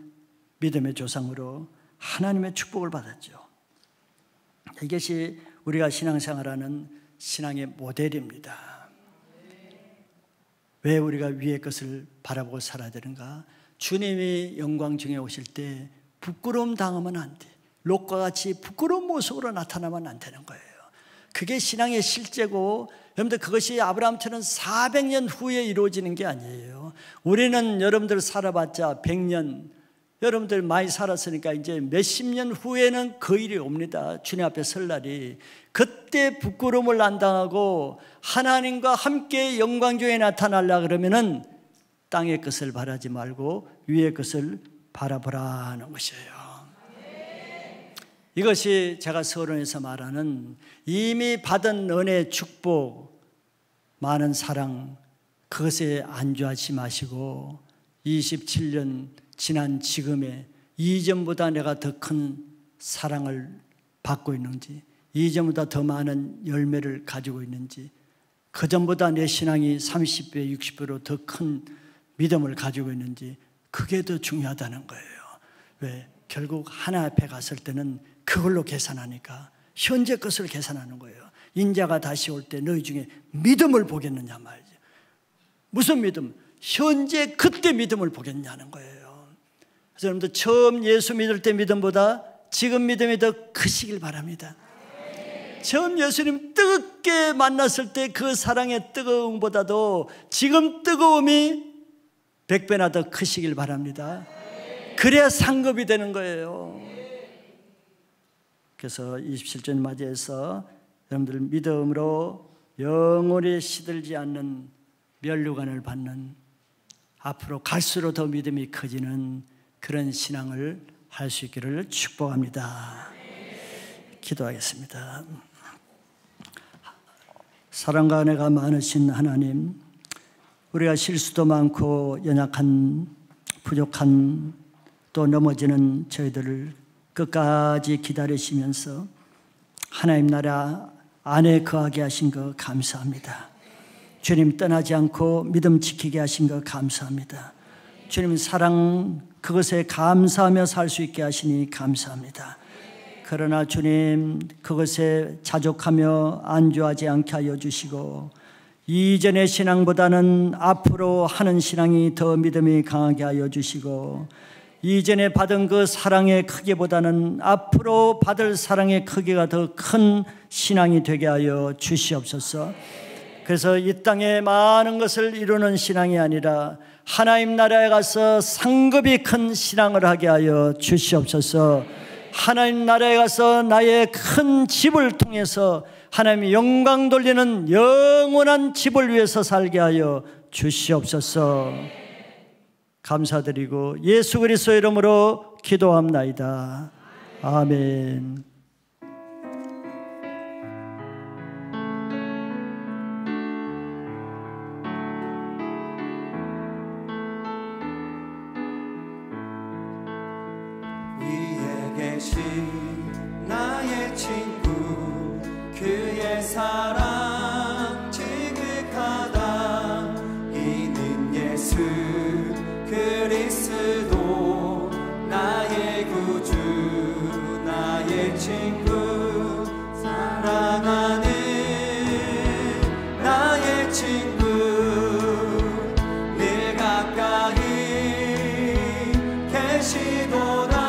믿음의 조상으로 하나님의 축복을 받았죠. 이것이 우리가 신앙생활하는 신앙의 모델입니다. 왜 우리가 위의 것을 바라보고 살아야 되는가? 주님이 영광 중에 오실 때 부끄러움 당하면 안 돼. 롯과 같이 부끄러운 모습으로 나타나면 안 되는 거예요. 그게 신앙의 실제고, 여러분들 그것이 아브라함처럼 400년 후에 이루어지는 게 아니에요. 우리는 여러분들 살아봤자 100년, 여러분들 많이 살았으니까 이제 몇십 년 후에는 그 일이 옵니다. 주님 앞에 설 날이. 그때 부끄러움을 안 당하고 하나님과 함께 영광 중에 나타나려고 그러면은 땅의 것을 바라지 말고 위의 것을 바라보라는 것이에요. 이것이 제가 서론에서 말하는 이미 받은 은혜, 축복, 많은 사랑, 그것에 안주하지 마시고 27년 지난 지금에 이전보다 내가 더 큰 사랑을 받고 있는지, 이전보다 더 많은 열매를 가지고 있는지, 그전보다 내 신앙이 30배, 60배로 더 큰 믿음을 가지고 있는지, 그게 더 중요하다는 거예요. 왜? 결국 하나 앞에 갔을 때는 그걸로 계산하니까 현재 것을 계산하는 거예요. 인자가 다시 올 때 너희 중에 믿음을 보겠느냐 말이죠. 무슨 믿음? 현재 그때 믿음을 보겠냐는 거예요. 그래서 여러분들 처음 예수 믿을 때 믿음보다 지금 믿음이 더 크시길 바랍니다. 처음 예수님 뜨겁게 만났을 때 그 사랑의 뜨거움보다도 지금 뜨거움이 100배나 더 크시길 바랍니다. 그래야 상급이 되는 거예요. 그래서 27절 맞이해서 여러분들 믿음으로 영원히 시들지 않는 면류관을 받는, 앞으로 갈수록 더 믿음이 커지는 그런 신앙을 할 수 있기를 축복합니다. 기도하겠습니다. 사랑과 은혜가 많으신 하나님, 우리가 실수도 많고 연약한, 부족한, 또 넘어지는 저희들을 끝까지 기다리시면서 하나님 나라 안에 거하게 하신 것 감사합니다. 주님 떠나지 않고 믿음 지키게 하신 것 감사합니다. 주님 사랑, 그것에 감사하며 살 수 있게 하시니 감사합니다. 그러나 주님 그것에 자족하며 안주하지 않게 하여 주시고, 이전의 신앙보다는 앞으로 하는 신앙이 더 믿음이 강하게 하여 주시고, 이전에 받은 그 사랑의 크기보다는 앞으로 받을 사랑의 크기가 더 큰 신앙이 되게 하여 주시옵소서. 그래서 이 땅에 많은 것을 이루는 신앙이 아니라 하나님 나라에 가서 상급이 큰 신앙을 하게 하여 주시옵소서. 하나님 나라에 가서 나의 큰 집을 통해서 하나님의 영광 돌리는 영원한 집을 위해서 살게 하여 주시옵소서. 감사드리고 예수 그리스도의 이름으로 기도합나이다. 아멘. 위에 계신 나의 친구, 그의 사랑 지극하다. 이는 예수 그리스도 나의 구주, 나의 친구, 사랑하는 나의 친구, 늘 가까이 계시도다.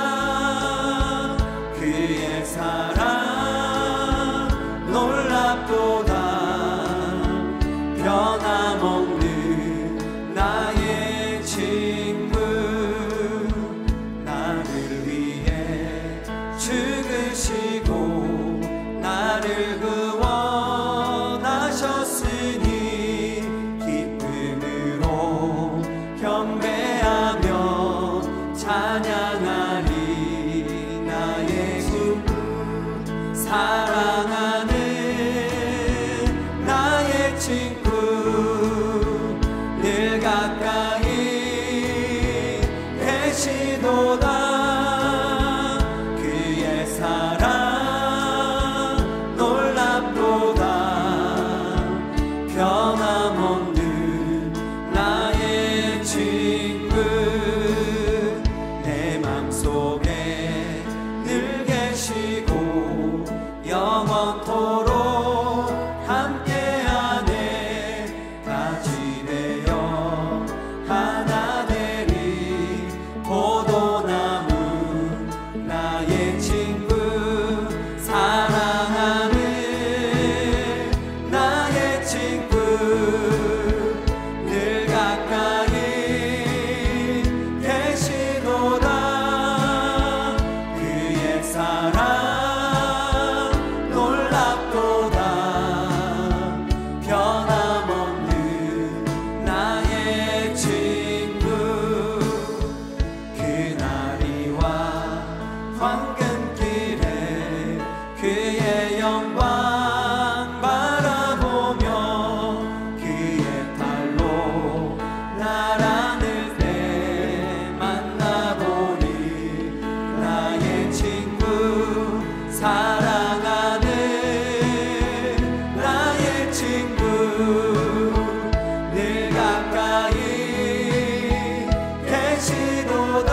그의 사랑 놀랍도다. 변함없는 나의 친구, 나를 위해 죽으시고 나를 구원하셨으니 기쁨으로 경배하며 찬양하리. 나의 주 사랑하는 나의 친구 늘 가까이 계시도다. 그의 사랑 놀랍도다. 변함없는 나의 친구 내 맘속에 늘 계시고 영원토록 함께하네. 가지 되어 하나 되리. 포도나무 나의 친구 사랑하는 나의 친구 늘 가까이 계시도다. 그의 사랑 놀랍도다. 변함없는 나의 친구. 그날이와 황금길에 그의 영광 바라보며 그의 팔로 날 안을 때 만나보니. 나의 친구 사랑하는 나의 친구 늘 가까이 계시도다.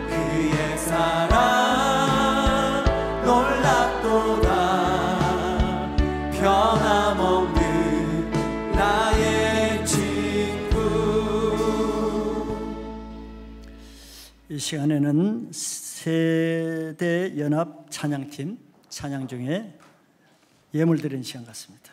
그의 사랑 놀랍도다. 변함없는 나의 친구. 이 시간에는 세대 연합 찬양팀 찬양 중에 예물 드리는 시간 같습니다.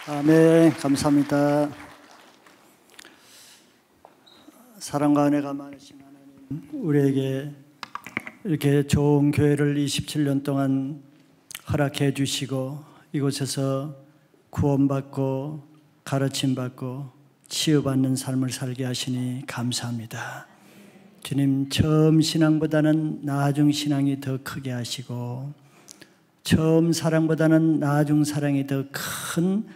아멘. 감사합니다. 사랑과 은혜가 많으신 하나님, 우리에게 이렇게 좋은 교회를 27년 동안 허락해 주시고 이곳에서 구원받고 가르침받고 치유받는 삶을 살게 하시니 감사합니다. 주님, 처음 신앙보다는 나중 신앙이 더 크게 하시고 처음 사랑보다는 나중 사랑이 더 큰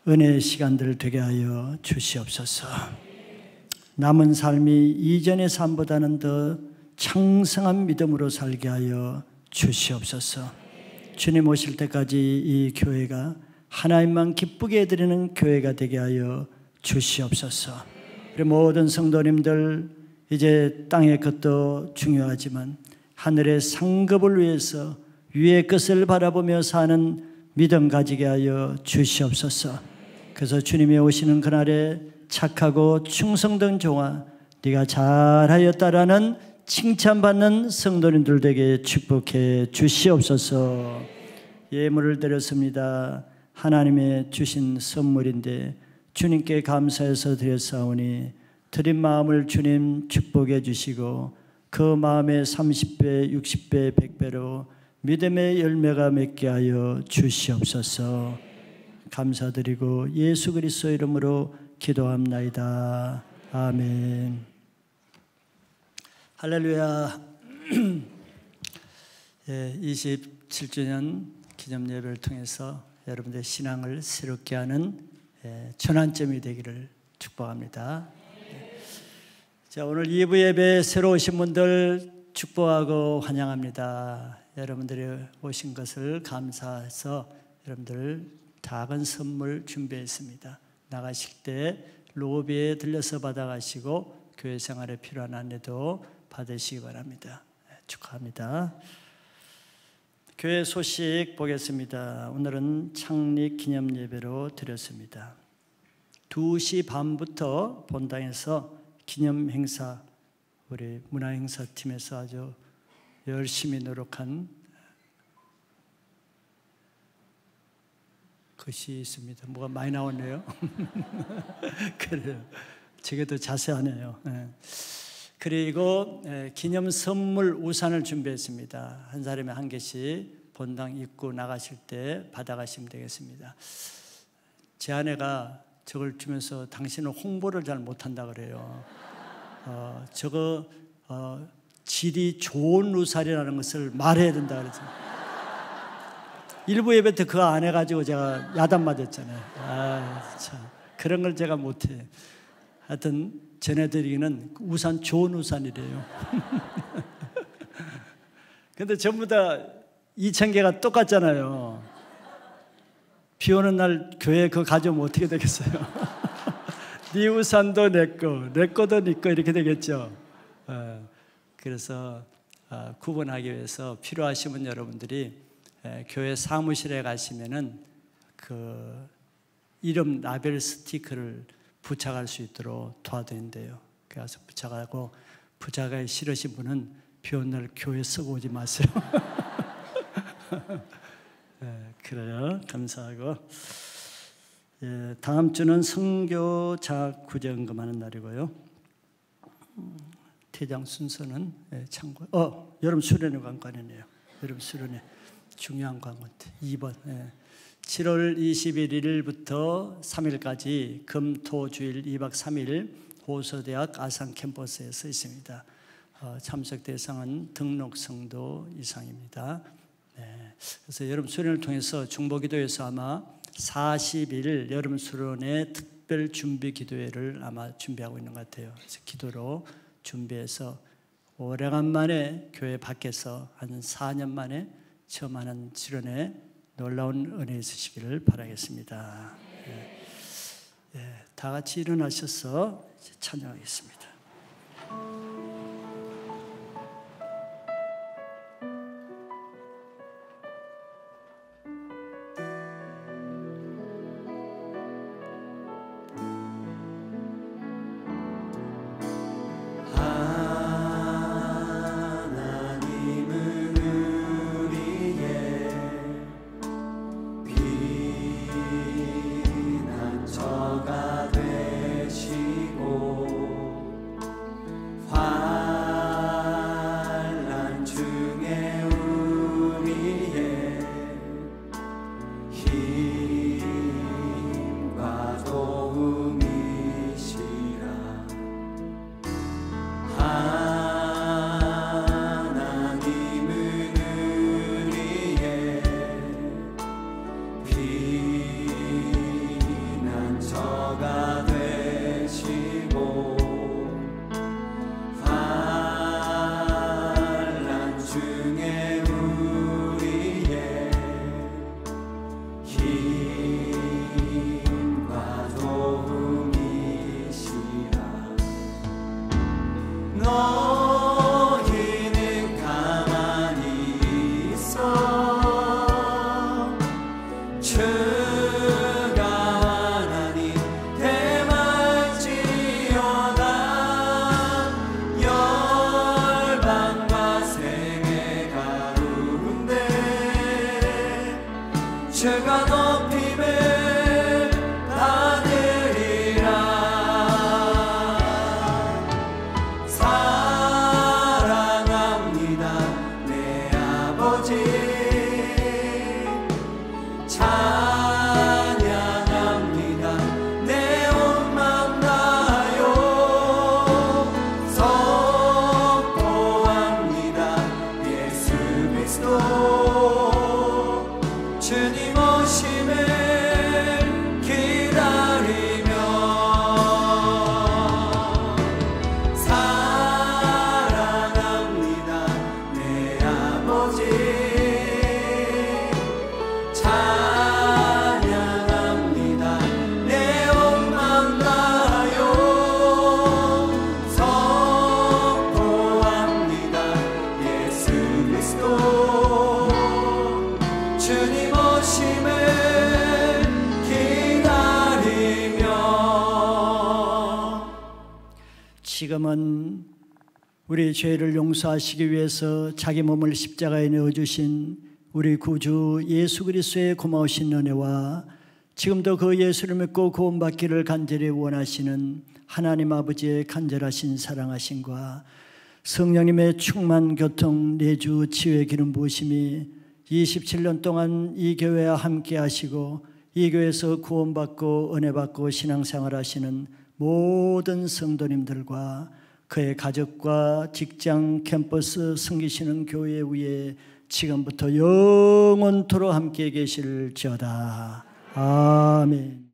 은혜의 시간들 되게 하여 주시옵소서. 남은 삶이 이전의 삶보다는 더 창성한 믿음으로 살게 하여 주시옵소서. 주님 오실 때까지 이 교회가 하나님만 기쁘게 해드리는 교회가 되게 하여 주시옵소서. 우리 모든 성도님들, 이제 땅의 것도 중요하지만 하늘의 상급을 위해서 위의 것을 바라보며 사는 믿음 가지게 하여 주시옵소서. 그래서 주님이 오시는 그날에 착하고 충성된 종아, 네가 잘하였다라는 칭찬받는 성도님들 되게 축복해 주시옵소서. 예물을 드렸습니다. 하나님의 주신 선물인데 주님께 감사해서 드렸사오니 드린 마음을 주님 축복해 주시고 그 마음에 30배, 60배, 100배로 믿음의 열매가 맺게 하여 주시옵소서. 감사드리고 예수 그리스도 이름으로 기도합나이다. 아멘. 할렐루야. 27주년 기념예배를 통해서 여러분들의 신앙을 새롭게 하는 전환점이 되기를 축복합니다. 자, 오늘 2부 예배 새로 오신 분들 축복하고 환영합니다. 여러분들이 오신 것을 감사해서 여러분들 작은 선물 준비했습니다. 나가실 때 로비에 들려서 받아가시고 교회 생활에 필요한 안내도 받으시기 바랍니다. 축하합니다. 교회 소식 보겠습니다. 오늘은 창립 기념 예배로 드렸습니다. 2시 반부터 본당에서 기념 행사, 우리 문화행사팀에서 아주 열심히 노력한 것이 있습니다. 뭐가 많이 나왔네요. 그래요. 저게 더 자세하네요. 그리고 기념 선물 우산을 준비했습니다. 한 사람이 한 개씩 본당 입구 나가실 때 받아가시면 되겠습니다. 제 아내가 저걸 주면서 당신은 홍보를 잘 못한다 그래요. 저거 질이 좋은 우산이라는 것을 말해야 된다 그래서 일부 예배 때 그거 안 해가지고 제가 야단 맞았잖아요. 참 그런 걸 제가 못해. 하여튼 전해드리기는 우산 좋은 우산이래요. 근데 전부 다 2,000개가 똑같잖아요. 비 오는 날 교회 그거 가져오면 어떻게 되겠어요? 네 우산도 내 거도 네 거 이렇게 되겠죠. 그래서 구분하기 위해서 필요하시면 여러분들이 교회 사무실에 가시면은 그 이름 라벨 스티커를 부착할 수 있도록 도와드린대요. 그래서 부착하고 부착하기 싫으신 분은 비 오는 날 교회 쓰고 오지 마세요. 그래요. 감사하고 다음 주는 선교자 구제헌금하는 날이고요. 퇴장 순서는 참고. 여름 수련회 관관이네요. 여름 수련회 중요한 관건인데 2번 7월 21일부터 3일까지 금토주일 2박 3일 호서대학 아산 캠퍼스에서 있습니다. 참석 대상은 등록 성도 이상입니다. 그래서 여름 수련을 통해서 중보기도에서 아마 40일 여름 수련회 특별 준비 기도회를 아마 준비하고 있는 것 같아요. 그래서 기도로 준비해서 오래간만에 교회 밖에서 한 4년 만에 처음 하는 수련회 놀라운 은혜 있으시기를 바라겠습니다. 다 같이 일어나셔서 찬양하겠습니다. 하나님은 우리의 지금은 우리 죄를 용서하시기 위해서 자기 몸을 십자가에 내어주신 우리 구주 예수 그리스도의 고마우신 은혜와 지금도 그 예수를 믿고 구원받기를 간절히 원하시는 하나님 아버지의 간절하신 사랑하심과 성령님의 충만 교통 내주 치유의 기름 부으심이 27년 동안 이 교회와 함께 하시고 이 교회에서 구원받고 은혜받고 신앙생활 하시는 모든 성도님들과 그의 가족과 직장, 캠퍼스, 섬기시는 교회 위에 지금부터 영원토록 함께 계실지어다. 아멘.